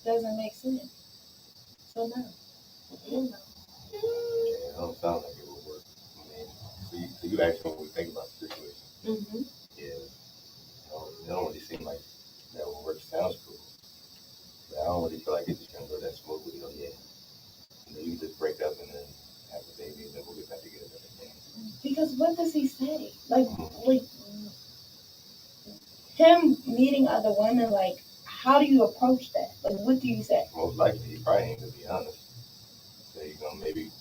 doesn't make sense. So no. Yeah, it don't sound like it would work. I mean, so you actually when we think about the situation. Mm-hmm. Yeah, it don't really seem like that would work. Sounds cool, but I don't really feel like it's just gonna go that smoothly. Yeah, you just break up and then have a baby and then we'll get back together again. Because what does he say? Like him meeting other women, like, how do you approach that? Like, what do you say? Most likely, he probably ain't gonna be honest. So you're gonna maybe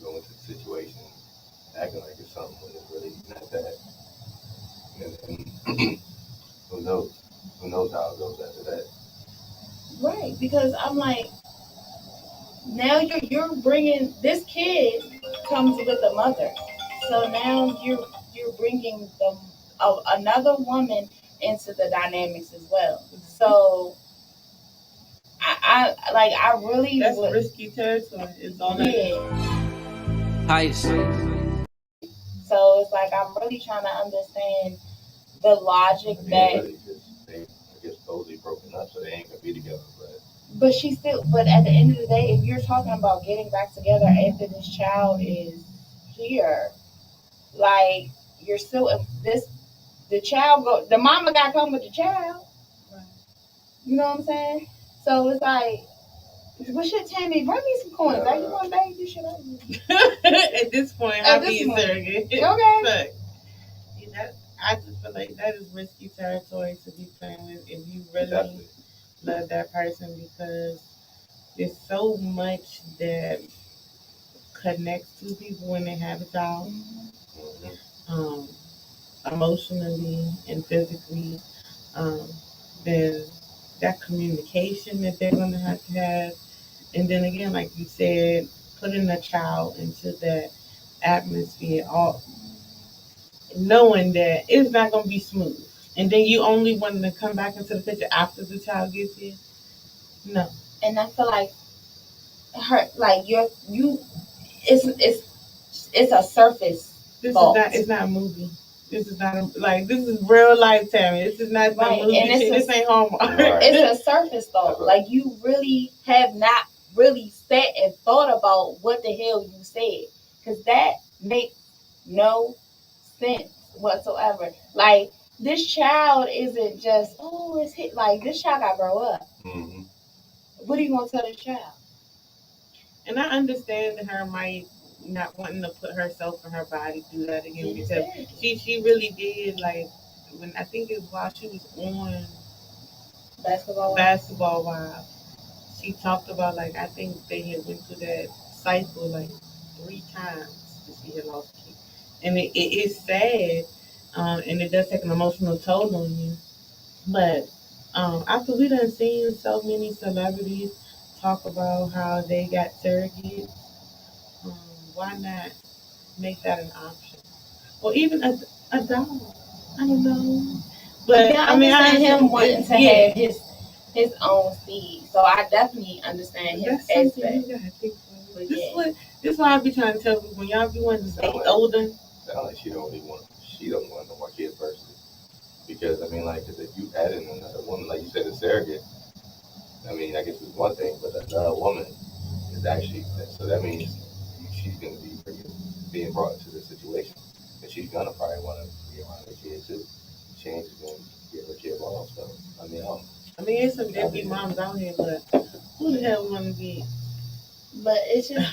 go into the situation acting like it's something when it's really not that. And who knows? Who knows how it goes after that? Right, because I'm like, now you're bringing this kid comes with a mother, so now you're bringing another woman into the dynamics as well. So I really that's would, risky territory. It's all Highest. So it's like I'm really trying to understand the logic that. Really they supposedly broken up, so they ain't gonna be together. But at the end of the day, if you're talking about getting back together after this child is here, like you're still the mama got to come with the child. Right. You know what I'm saying? So it's like, well, shit, Tammy, bring me some coins. Are you gonna bag this shit up? At this point, I'll be a surrogate. Okay. But I just feel like that is risky territory to be playing with if you really love that person, because there's so much that connects to people when they have a child, emotionally and physically. Then that communication that they're going to have, and then again, like you said, putting a child into that atmosphere, all knowing that it's not going to be smooth, and then you only want to come back into the picture after the child gets here. No. And I feel like it's a surface. It's not a movie. This is not this is real life, Tammy. This is not no movie shit. This ain't Hallmark. Right. It's a surface thought. Like, you really have not really sat and thought about what the hell you said, because that makes no sense whatsoever. Like, this child isn't just, it's hit. Like, this child got to grow up. Mm-hmm. What are you going to tell this child? And I understand that her might not wanting to put herself and her body through that again, because she really did, like, when I think it was while she was on Basketball Wives, she talked about, like, I think they had went through that cycle like 3 times that she had lost a kid. And it is sad, and it does take an emotional toll on you. But after we done seen so many celebrities talk about how they got surrogates, why not make that an option? Or even a dog. I don't know. But I understand him wanting to have his own seed. So I definitely understand his aspect. You gotta think about. This is why I be trying to tell people, when y'all be wanting to stay older. Sound like she don't want no more kids personally. Because I mean, like, if you add in another woman, like you said, a surrogate, I mean, I guess it's one thing, but another woman is actually, so that means she's going to be being brought into the situation, and she's going to probably want to be around her kid too. She ain't just going to get her kid lost. So I mean, it's some deadbeat moms out here, but who the hell want to be? But it's just.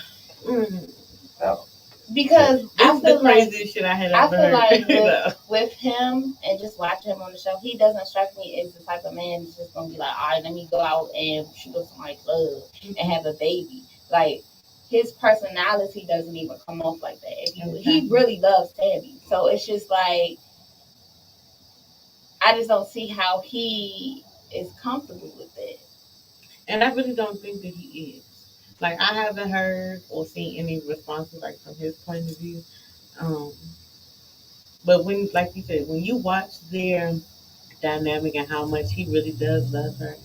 because This I is the feel like craziest shit I had I ever feel like heard. with him and just watching him on the show, he doesn't strike me as the type of man that's just gonna be like, all right, let me go out and shoot up somebody's club and have a baby. Like his personality doesn't even come off like that. He really loves Tabby, so it's just like I just don't see how he is comfortable with it. And I really don't think that he is. Like I haven't heard or seen any responses like from his point of view. Um, but when, like you said, when you watch their dynamic and how much he really does love her,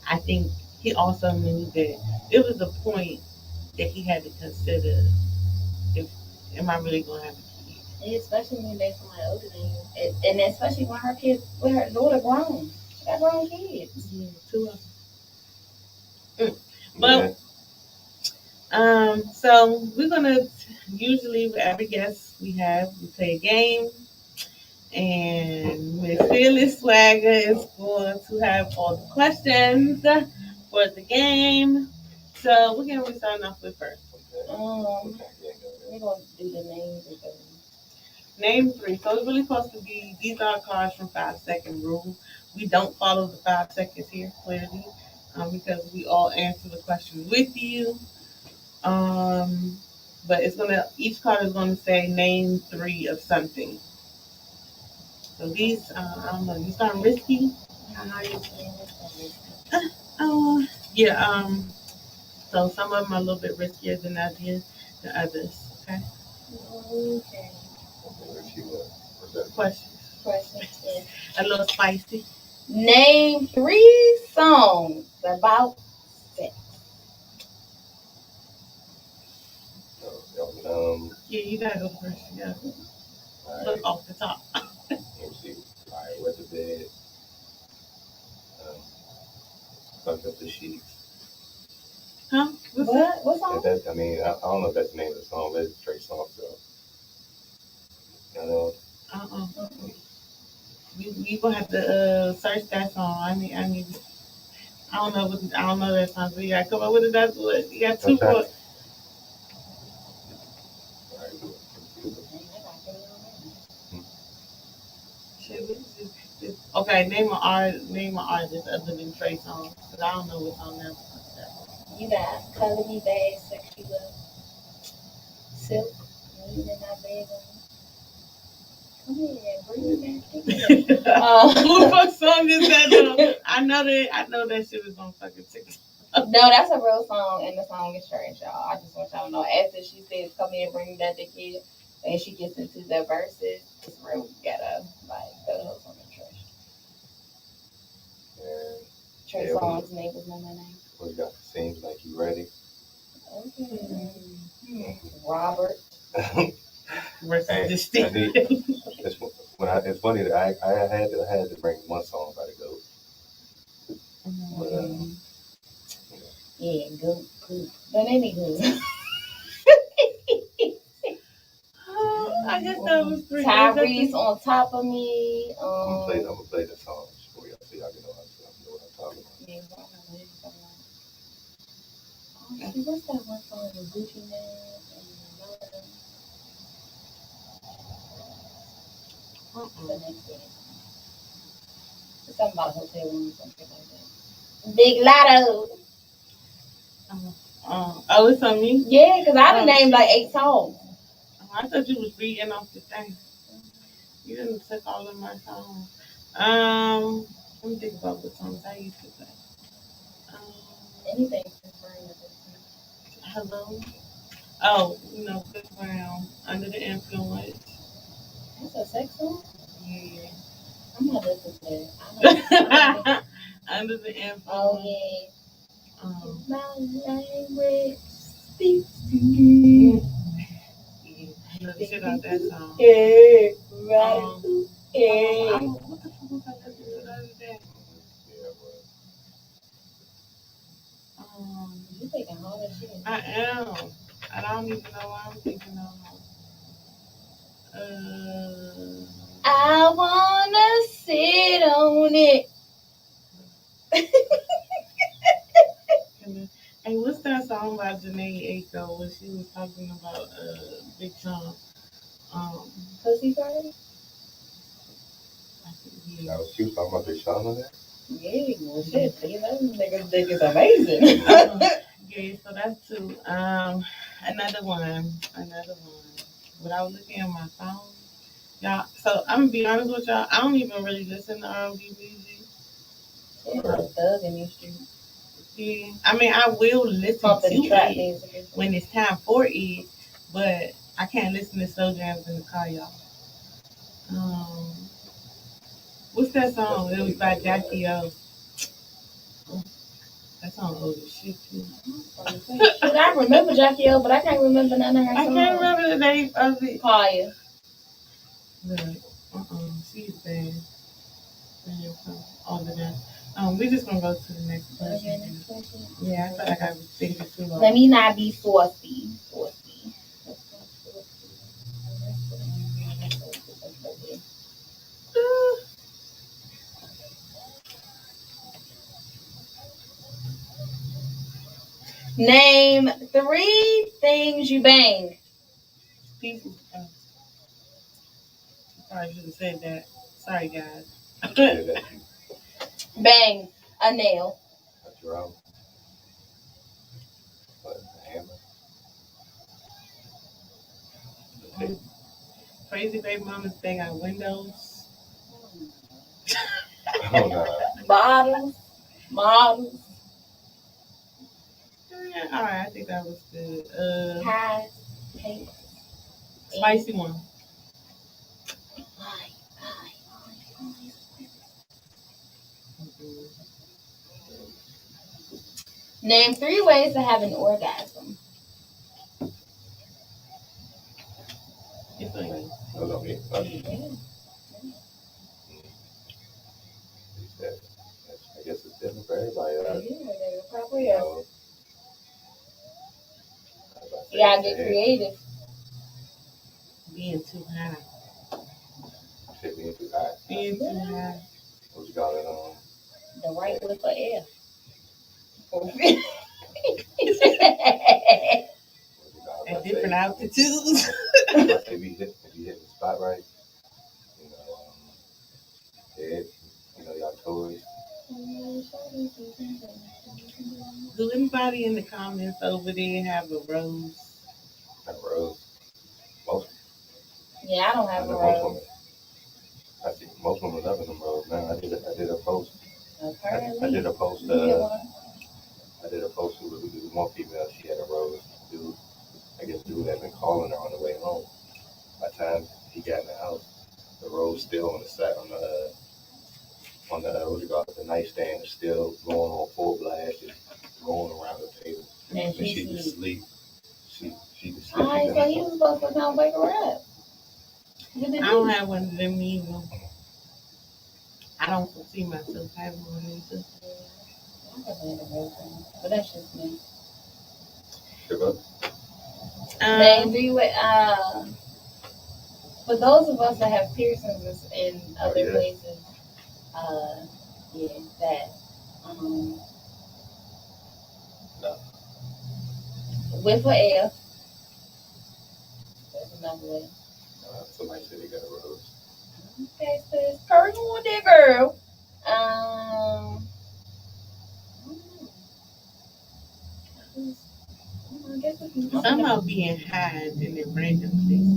I think he also knew that it was a point that he had to consider if am I really gonna have a kid? And especially when they're somebody older than you, and especially when her kids, when her daughter grown, she got grown kids. Yeah, 2 of them. But so we're gonna usually with every guest we play a game, and Miss Fearless Swagger is going to have all the questions for the game. So we're gonna be starting off with first. We're gonna do the names again. Name 3. So it's really supposed to be these are cards from 5-second rule. We don't follow the 5 seconds here clearly, because we all answer the question with you. But each card is gonna say name 3 of something. So these, I don't know, you sound risky. Yeah. So some of them are a little bit riskier than the others. Okay. Okay. Questions. Yeah. A little spicy. Name 3 songs about sex. Yeah, you gotta go first. Yeah. Look off the top. Let me see. All right, wet the bed. Fucked up the sheets. Huh? What song? I don't know if that's the name of the song, but it's Trey song, so. I know. We gonna have to search that song. I don't know that song. So you gotta come up with it. That's what you got 2 for. Okay, name an artist other than Trey Songz, because I don't know what's on there. You got Color Me Bad, Sexy Love, Silk, Need in My Bed. Come here, bring me back. Who the fuck song is that though? I know that shit is on fucking TikTok. No, that's a real song, and the song is trash, y'all. I just want y'all to know. After she says, "Come here, bring me back the kid," and she gets into the verses, it's real ghetto. Like the whole song is trash. Trey Songz neighbors know my name. What you got? Seems like you ready. Okay. Robert. Versus the it's funny that I had to bring one song by the GOAT. Yeah, good. Don't they be good? I guess that was 3. Tyrese on top of me. I'm gonna play the song for y'all so y'all can know what I'm talking about. Yeah, I don't know what you're talking about. Oh, see, what's that one song with Gucci Man and all of them? The next day. It's something about a hotel room or something like that. Big Lotto. Oh, it's on me? Yeah, because I done named like 8 songs. I thought you was reading off the thing. You didn't took all of my songs. Let me think about what songs I used to play. Anything Chris Brown at this point. Hello. Oh, Chris Brown, Under the Influence. That's a sex song? Yeah. I'm not listening to that. Under the Influence. Oh, yeah. My language speaks to me. Yeah, I love the shit out that song. Yeah, right. What the fuck was I listening to the other day? You thinking all that shit? I am. I don't even know why I'm thinking of. I wanna sit on it. Hey, what's that song by Janae Aiko when she was talking about Big Sean? Pussy Party? I think he She was talking about Big Sean on there? Yeah, well, shit. You know, niggas think it's amazing. Yeah, so that's two. Another one. Without looking at my phone, y'all. So I'm gonna be honest with y'all. I don't even really listen to R&B music. Yeah, like Thug in these streets. Yeah, I mean I will listen Pumping to trap it music. when it's time for it, but I can't listen to slow jams in the car, y'all. What's that song? It was by Jackie O. That song old as shit too. Shit, I remember Jackie O, but I can't remember none of her songs. I can't remember the name of it. Kaya. Look, she's bad. All of that. We're just gonna go to the next question. Okay, next question. Yeah, I feel like I was thinking too long. Let me not be saucy. Name 3 things you bang. People. Sorry, I should have said that. Sorry, guys. Bang a nail. A drum. What? A hammer. Okay. Crazy baby mamas bang out windows. Oh no. Models. Yeah, all right, I think that was good. Pies. Cakes. Spicy one. Name 3 ways to have an orgasm. It's like No, no, me. I guess it's different for everybody. Yeah, probably is. You gotta get creative. being too high. Shit being too high. Being too high. What you call it? The right whip of air. At different altitudes. If you hit the spot right, you know, y'all toys. Do anybody in the comments over there have a rose? Have a rose. Most. Yeah, I don't have a rose. I see most women loving them rose. Man, I did a post. Apparently. I did a post. I did a post with one female. She had a rose. Dude had been calling her on the way home. By the time he got in the house, the rose still on the what you call it, the nightstand is still going on full blast, just going around the table. And she just sleep. She just sleep. Alright, so he was supposed to come wake her up. I don't have one of them either. I don't see myself having one either. But that's just me. Sugar. Name 3 ways. For those of us that have piercings in other places, that No. whip for air. That's another way. Somebody said they got a rose. Okay, sis. Curtain on there, girl. I guess Some about being high in the random places.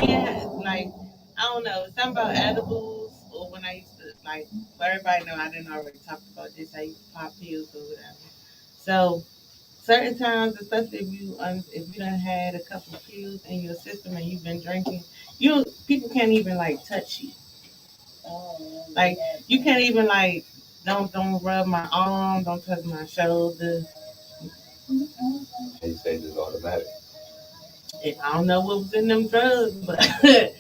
Yeah, like, I don't know, something about edibles, or when I used to, like, let everybody know I didn't already talk about this, I used to pop pills or whatever. So, certain times, especially if you done had a couple of pills in your system and you've been drinking, people can't even, like, touch you. Like, you can't even, like, don't rub my arm, don't touch my shoulder. They say it's automatic. I don't know what was in them drugs, but I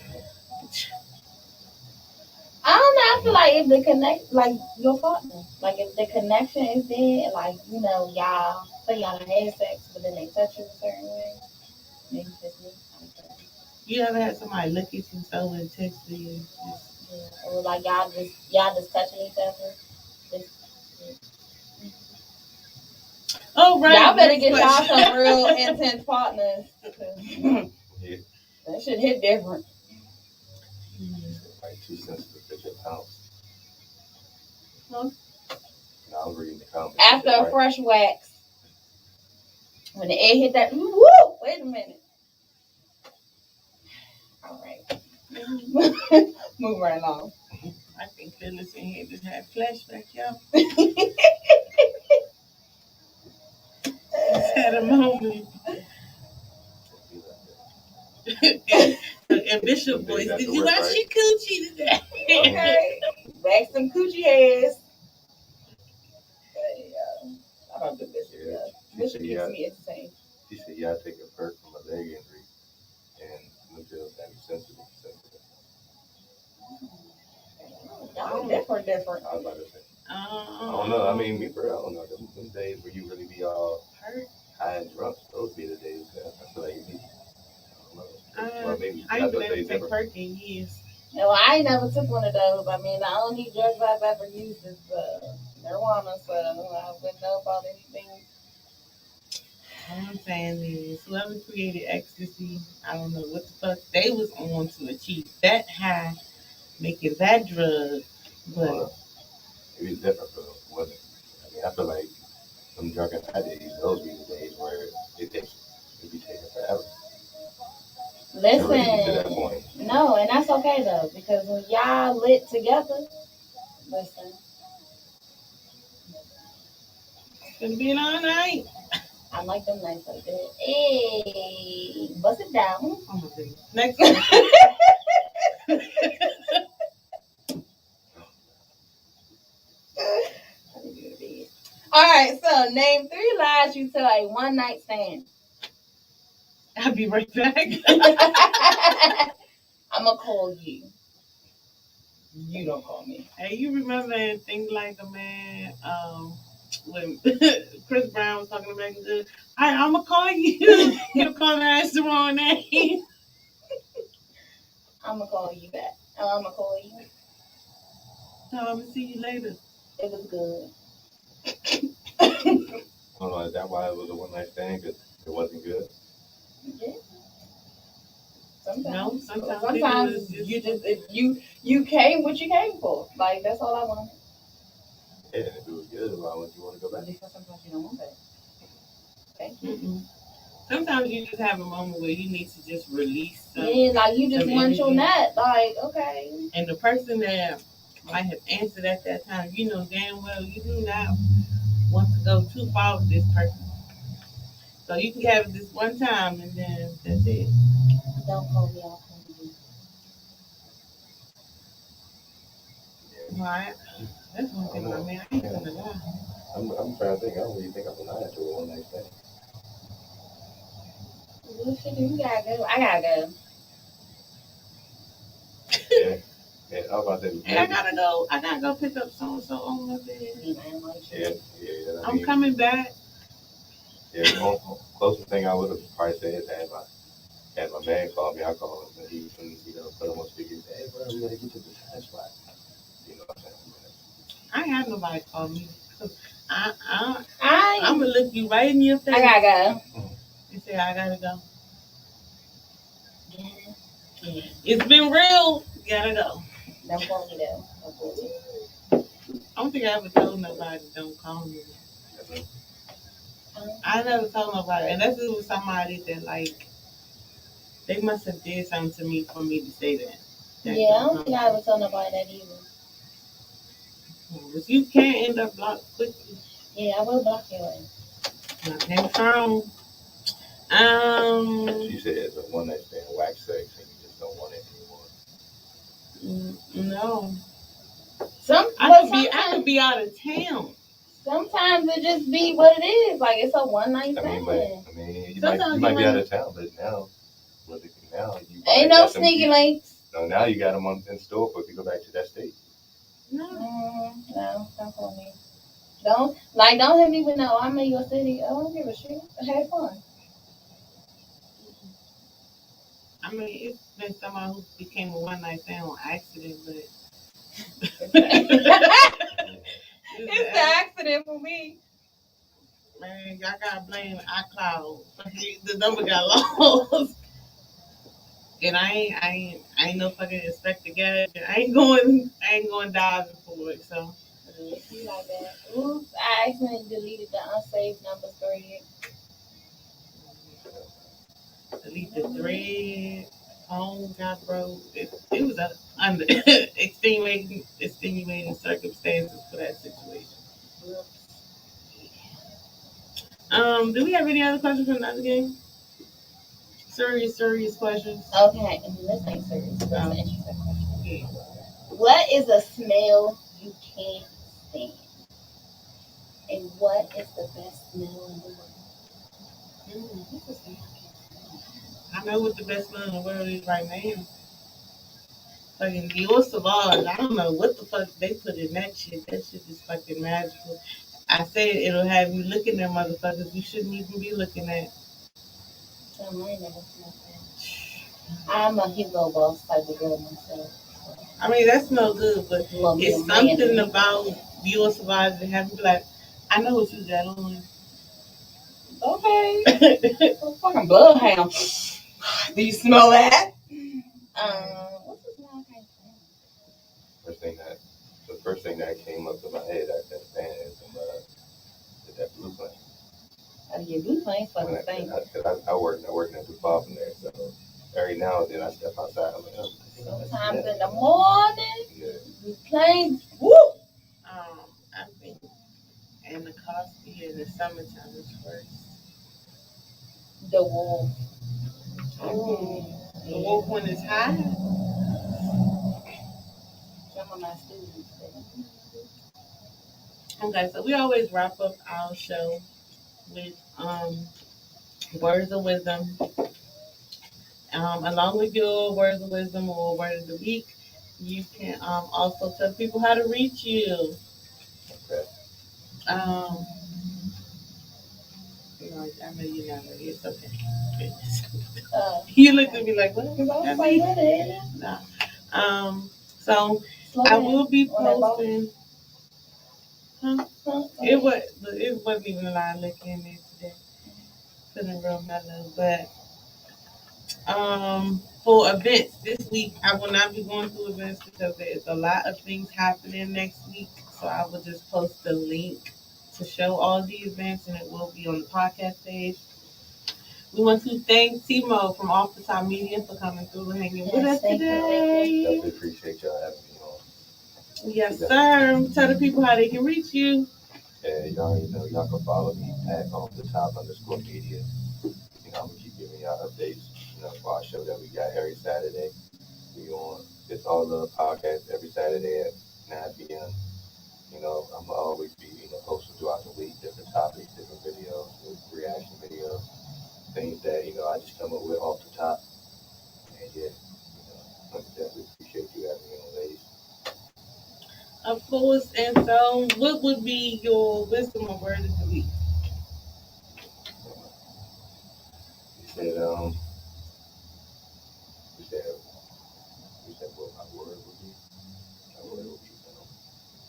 don't know. I feel like if the connect, like your partner, like if the connection is there, like y'all say y'all had sex, but then they touch you a certain way, maybe just me. You ever had somebody look at you so intensely? Or like y'all just touching each other. Oh, right. Y'all better Next get y'all question. some real intense partners. Yeah. That shit hit different. Like 2 cents per picture pounds. Huh? No, I was reading the comments. After a Right. fresh wax, when the egg hit that, woo! Wait a minute. All right. Move right along. I think Phyllis in here just had flashback, y'all. Just had a moment. And Bishop voice, did you wash your coochie today? Okay. Wax some coochie hairs. I don't do Bishop. Yeah. Bishop keeps me entertained. She said, yeah, I take a perk from a leg injury and the pills that be sensitive. Y'all different. I was about to say. I don't know. I mean, me, bro, I don't know. Them days where you really be all hurt, high and drunk, those be the days that I feel like you need. I don't know. Well, maybe I that's ain't what been they able to take different. perk in years. No, I ain't never took one of those. I mean, the only drugs I've ever used is marijuana, so I wouldn't know about anything. All I'm saying is, whoever created ecstasy, I don't know what the fuck they was on to achieve that high, making that drug, but It was different for women. I mean, I feel like them drunken high days, those be the days where it be taking forever. To really get to that Listen, point. no, and that's okay though, because when y'all lit together, listen, it's gonna be an all night. I like them nights like that. Hey, bust it down. Oh my goodness. Next one. All right, so name 3 lies you tell a one night stand. I'll be right back. I'm gonna call you. You don't call me. Hey, you remember things like a man, when Chris Brown was talking to Megan Good, I'm gonna call you. You'll call me as the wrong name. I'm gonna call you back. I'm gonna call you. So I'm gonna see you later. It was good. I don't know, is that why it was a one night stand? Because it wasn't good? Yeah. Sometimes. No, sometimes you just if you came what you came for. Like that's all I wanted. Yeah, and if it was good, why would you want to go back? Because sometimes you don't want that. Thank you. Mm-mm. Sometimes you just have a moment where you need to just release some. Yeah, like you just want your energy. nut. Like, okay. And the person that might have answered at that time, you know damn well you do not want to go too far with this person. So you can have it this one time and then that's it. Don't call me, I'll call you. Right. That's one thing, I mean, I ain't gonna lie. I'm trying to think. I don't really think I'm lying to a one night stand. What should you gotta go? I gotta go. Yeah. Yeah, I was about to say. Hey, I gotta go pick up so and so on my bed. Yeah. I'm coming back. Yeah, the closest thing I would have probably said is had my man call me, I call him, and he put him on speaker. Hey, bro, we gotta get to the time spot. You know what I'm saying? I ain't had nobody call me. I'm I'm gonna look you right in your face. I gotta go. And say I gotta go. Yeah. It's been real. You gotta go. Don't call me though. Don't call me. I don't think I ever told nobody don't call me. I never told nobody, and that's with somebody that like they must have did something to me for me to say that. Yeah, I don't think I ever told nobody that either. But you can't end up blocked quickly. Yeah, I will block your ass. Okay, strong. She said it's a one night stand, wax sex, and you just don't want it anymore. No. I could be out of town. Sometimes it just be what it is. Like it's a one night stand. You might be out of town, but now you ain't no sneaky links. No, now you got them in store for if you go back to that state. No, don't call me. Don't hit me with no. I'm in your city. I don't give a shit. Have fun. I mean, it's been someone who became a one night stand on accident, but It's an accident for me. Man, y'all gotta blame iCloud. The number got lost. And I ain't no fucking inspector gadget. I ain't going diving for it. So You like that? Oops, I accidentally deleted the unsaved number thread. delete the thread. Phone got broke. It was under extenuating circumstances for that situation. Do we have any other questions from another game? Serious questions. Okay, let's make serious. That's an interesting question. Yeah. What is a smell you can't stand? And what is the best smell in the world? What's the smell I can't stand? I know what the best smell in the world is right now. Fucking Dior Sauvage. I don't know what the fuck they put in that shit. That shit is fucking magical. I said it'll have you looking at motherfuckers you shouldn't even be looking at. I ain't never smelled that. I'm a Hugo Boss type of girl myself. I mean, that smells good, but it's something about Dior Sauvage that have you like, I know what you got on. Okay. Fucking bloodhound. Do you smell that? What's the smell I can't stand? The first thing that came up to my head after that band is that blue plane. Oh, yeah, blue plane's fucking stink. I work not too far from there, so every now and then I step outside. I'm like, oh, sometimes in the morning, yeah. blue planes, woo! I think in the coffee in the summertime is first. The wolf. The wolf one is high. Some of my students. Okay, so we always wrap up our show with words of wisdom. Along with your words of wisdom or word of the week, you can also tell people how to reach you. Okay. I know you're not ready. It's okay. You looked at me like, what? Nah. So I will be posting. Huh? It wasn't even a lot of liquor in there today. Feeling real mellow, but for events this week, I will not be going to events because there's a lot of things happening next week. So I will just post the link to show all the events, and it will be on the podcast page. We want to thank Timo from Off the Top Media for coming through and hanging with us today. Definitely appreciate y'all having me on. Yes, sir. Tell the people how they can reach you. Yeah, y'all already know. Y'all can follow me at Off the Top _media. I'm gonna keep giving y'all updates. For our show that we got every Saturday. We on It's All Luv Podcast every Saturday at 9 p.m. I'm gonna always be posting throughout the week different topics, different videos, reaction videos, things that I just come up with off the top. And yeah, I definitely appreciate you having me on, ladies. Of course. And so, what would be your wisdom or word of the week? You said what my word would be? My word would be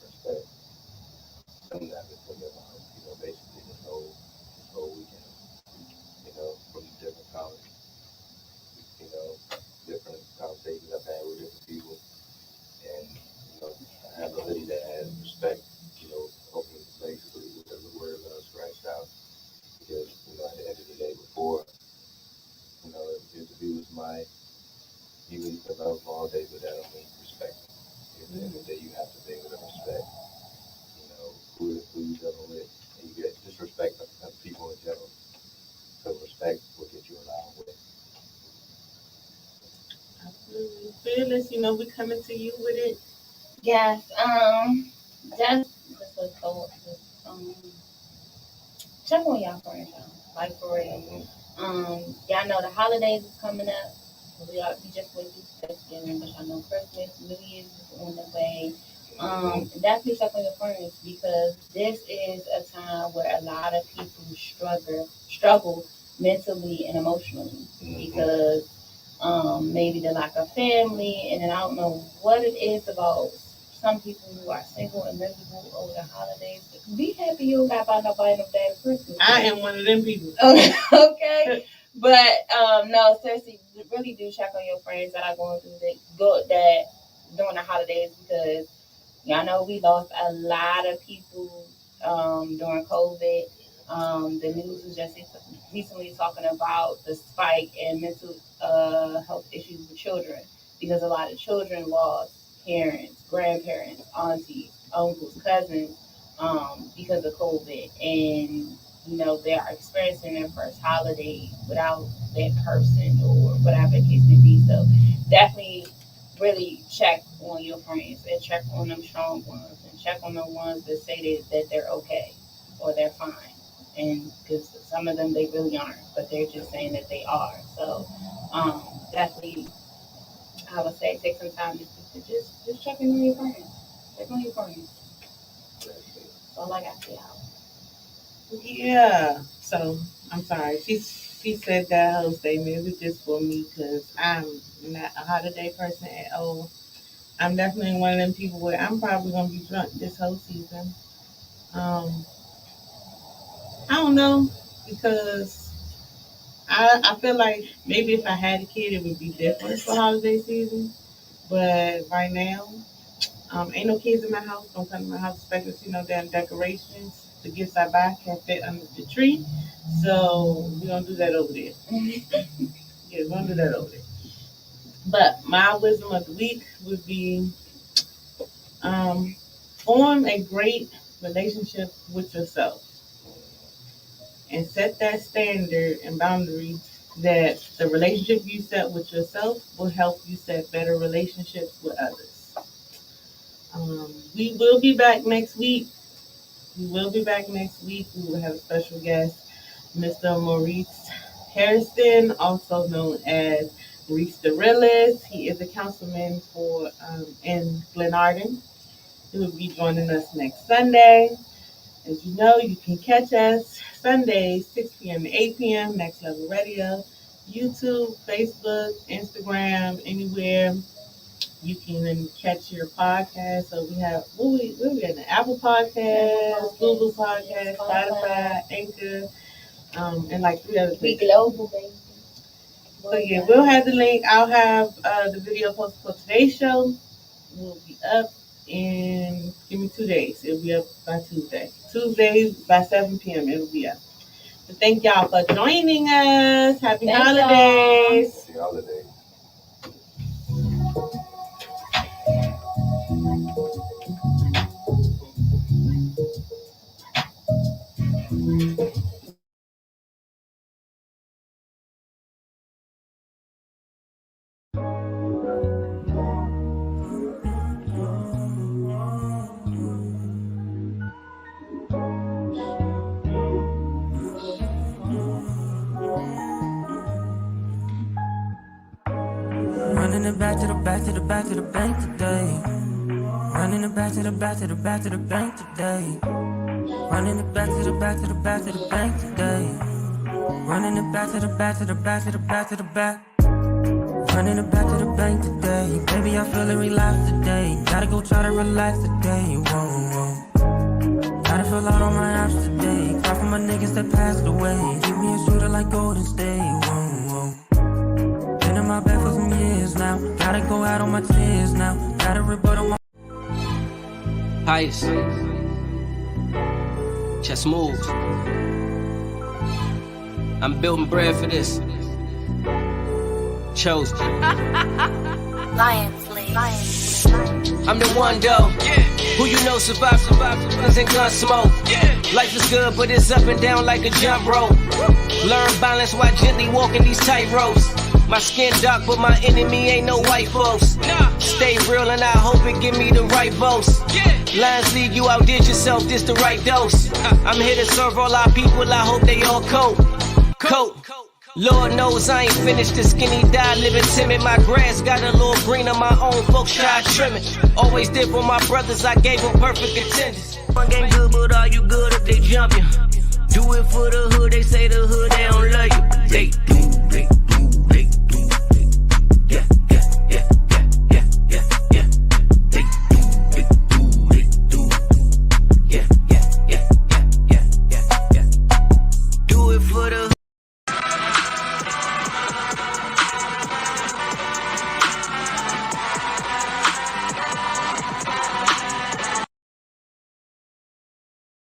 respect. Something that I've been thinking about, basically this whole weekend. From different colleges, different conversations I've had with different people. And, I have a hoodie that has respect, hoping basically with the word love scratched out. Because, at the end of the day before, if the view was mine, you can love all day, but that don't mean respect. At the end of the day, you have to be able to respect, who you're dealing with. And you get disrespect of people in general. So respect will get you along with. Absolutely. Fearless, we're coming to you with it. Yes. Just a thought. Check on y'all friends, y'all. Like for real. Y'all know the holidays is coming up. We just went through Thanksgiving, but y'all know Christmas, New Year's is on the way. Definitely check on your friends because this is a time where a lot of people struggle mentally and emotionally because maybe the lack of family, and then I don't know what it is about some people who are single and miserable over the holidays. Be happy you don't got by nobody no damn Christmas. I am one of them people. Okay. But no, seriously, really do check on your friends that are going through that during the holidays, because y'all know we lost a lot of people during COVID. The news was just recently talking about the spike in mental health issues with children, because a lot of children lost parents, grandparents, aunties, uncles, cousins because of COVID, and they are experiencing their first holiday without that person or whatever the case may be. So definitely really check on your friends and check on them strong ones and check on the ones that say that they're okay or they're fine. And because some of them, they really aren't, but they're just saying that they are. So definitely, I would say take some time to just check in on your friends. Check on your friends. That's all I got for y'all. Yeah. So I'm sorry. She said that whole statement. It was just for me because I'm not a holiday person at all. I'm definitely one of them people where I'm probably gonna be drunk this whole season. I don't know, because I feel like maybe if I had a kid, it would be different for holiday season. But right now, ain't no kids in my house. Don't come to my house expecting to see no damn decorations. The gifts I buy can't fit under the tree, so we don't do that over there. Yeah, we don't do that over there. But my wisdom of the week would be form a great relationship with yourself and set that standard and boundary that the relationship you set with yourself will help you set better relationships with others. We will be back next week. We will have a special guest, Mr. Maurice Harrison, also known as Maurice the Realist. He is a councilman in Glenarden. He will be joining us next Sunday. As you know, you can catch us Sundays, 6 p.m. to 8 p.m., Next Level Radio, YouTube, Facebook, Instagram, anywhere you can catch your podcast. So we have, where we at? Apple Podcast, Google Podcast, Spotify, Anchor, and like 3 other We things. global, baby. So yeah, we'll have the link. I'll have the video posted for today's show. Will be up in, give me 2 days. It'll be up by Tuesday. Tuesday by 7 p.m. It'll be up. So thank y'all for joining us. Happy holidays. Happy holidays. Running it back to the back to the back to the bank today. Running it back to the back to the back to the bank today. Running it back to the back to the back to the bank today. Running it back to the back to the back to the back to the back. Running it back to the bank today. Baby, I'm feeling relaxed today. Gotta go try to relax today. Whoa, whoa. Gotta fill out all my apps today. Cry for my niggas that passed away. Keep me a shooter like Golden State. Whoa, whoa. Been in my bed for some years now. Gotta go out on my tears now. Gotta rebut on my heights. Chest moves. I'm building bread for this. Chosen. Lion Fleet. I'm the one though. Who you know survive guns and gun smoke. Life is good, but it's up and down like a jump rope. Learn balance while gently walking these tight ropes. My skin dark, but my enemy ain't no white folks. Stay real and I hope it give me the right votes. Lines leave you outdid yourself, this the right dose. I'm here to serve all our people, I hope they all cope. Lord knows I ain't finished the skinny die, living timid. My grass got a little green on my own, folks try trimming. Always did for my brothers, I gave them perfect attendance. One game good, but are you good if they jump you? Do it for the hood, they say the hood, they don't love you. They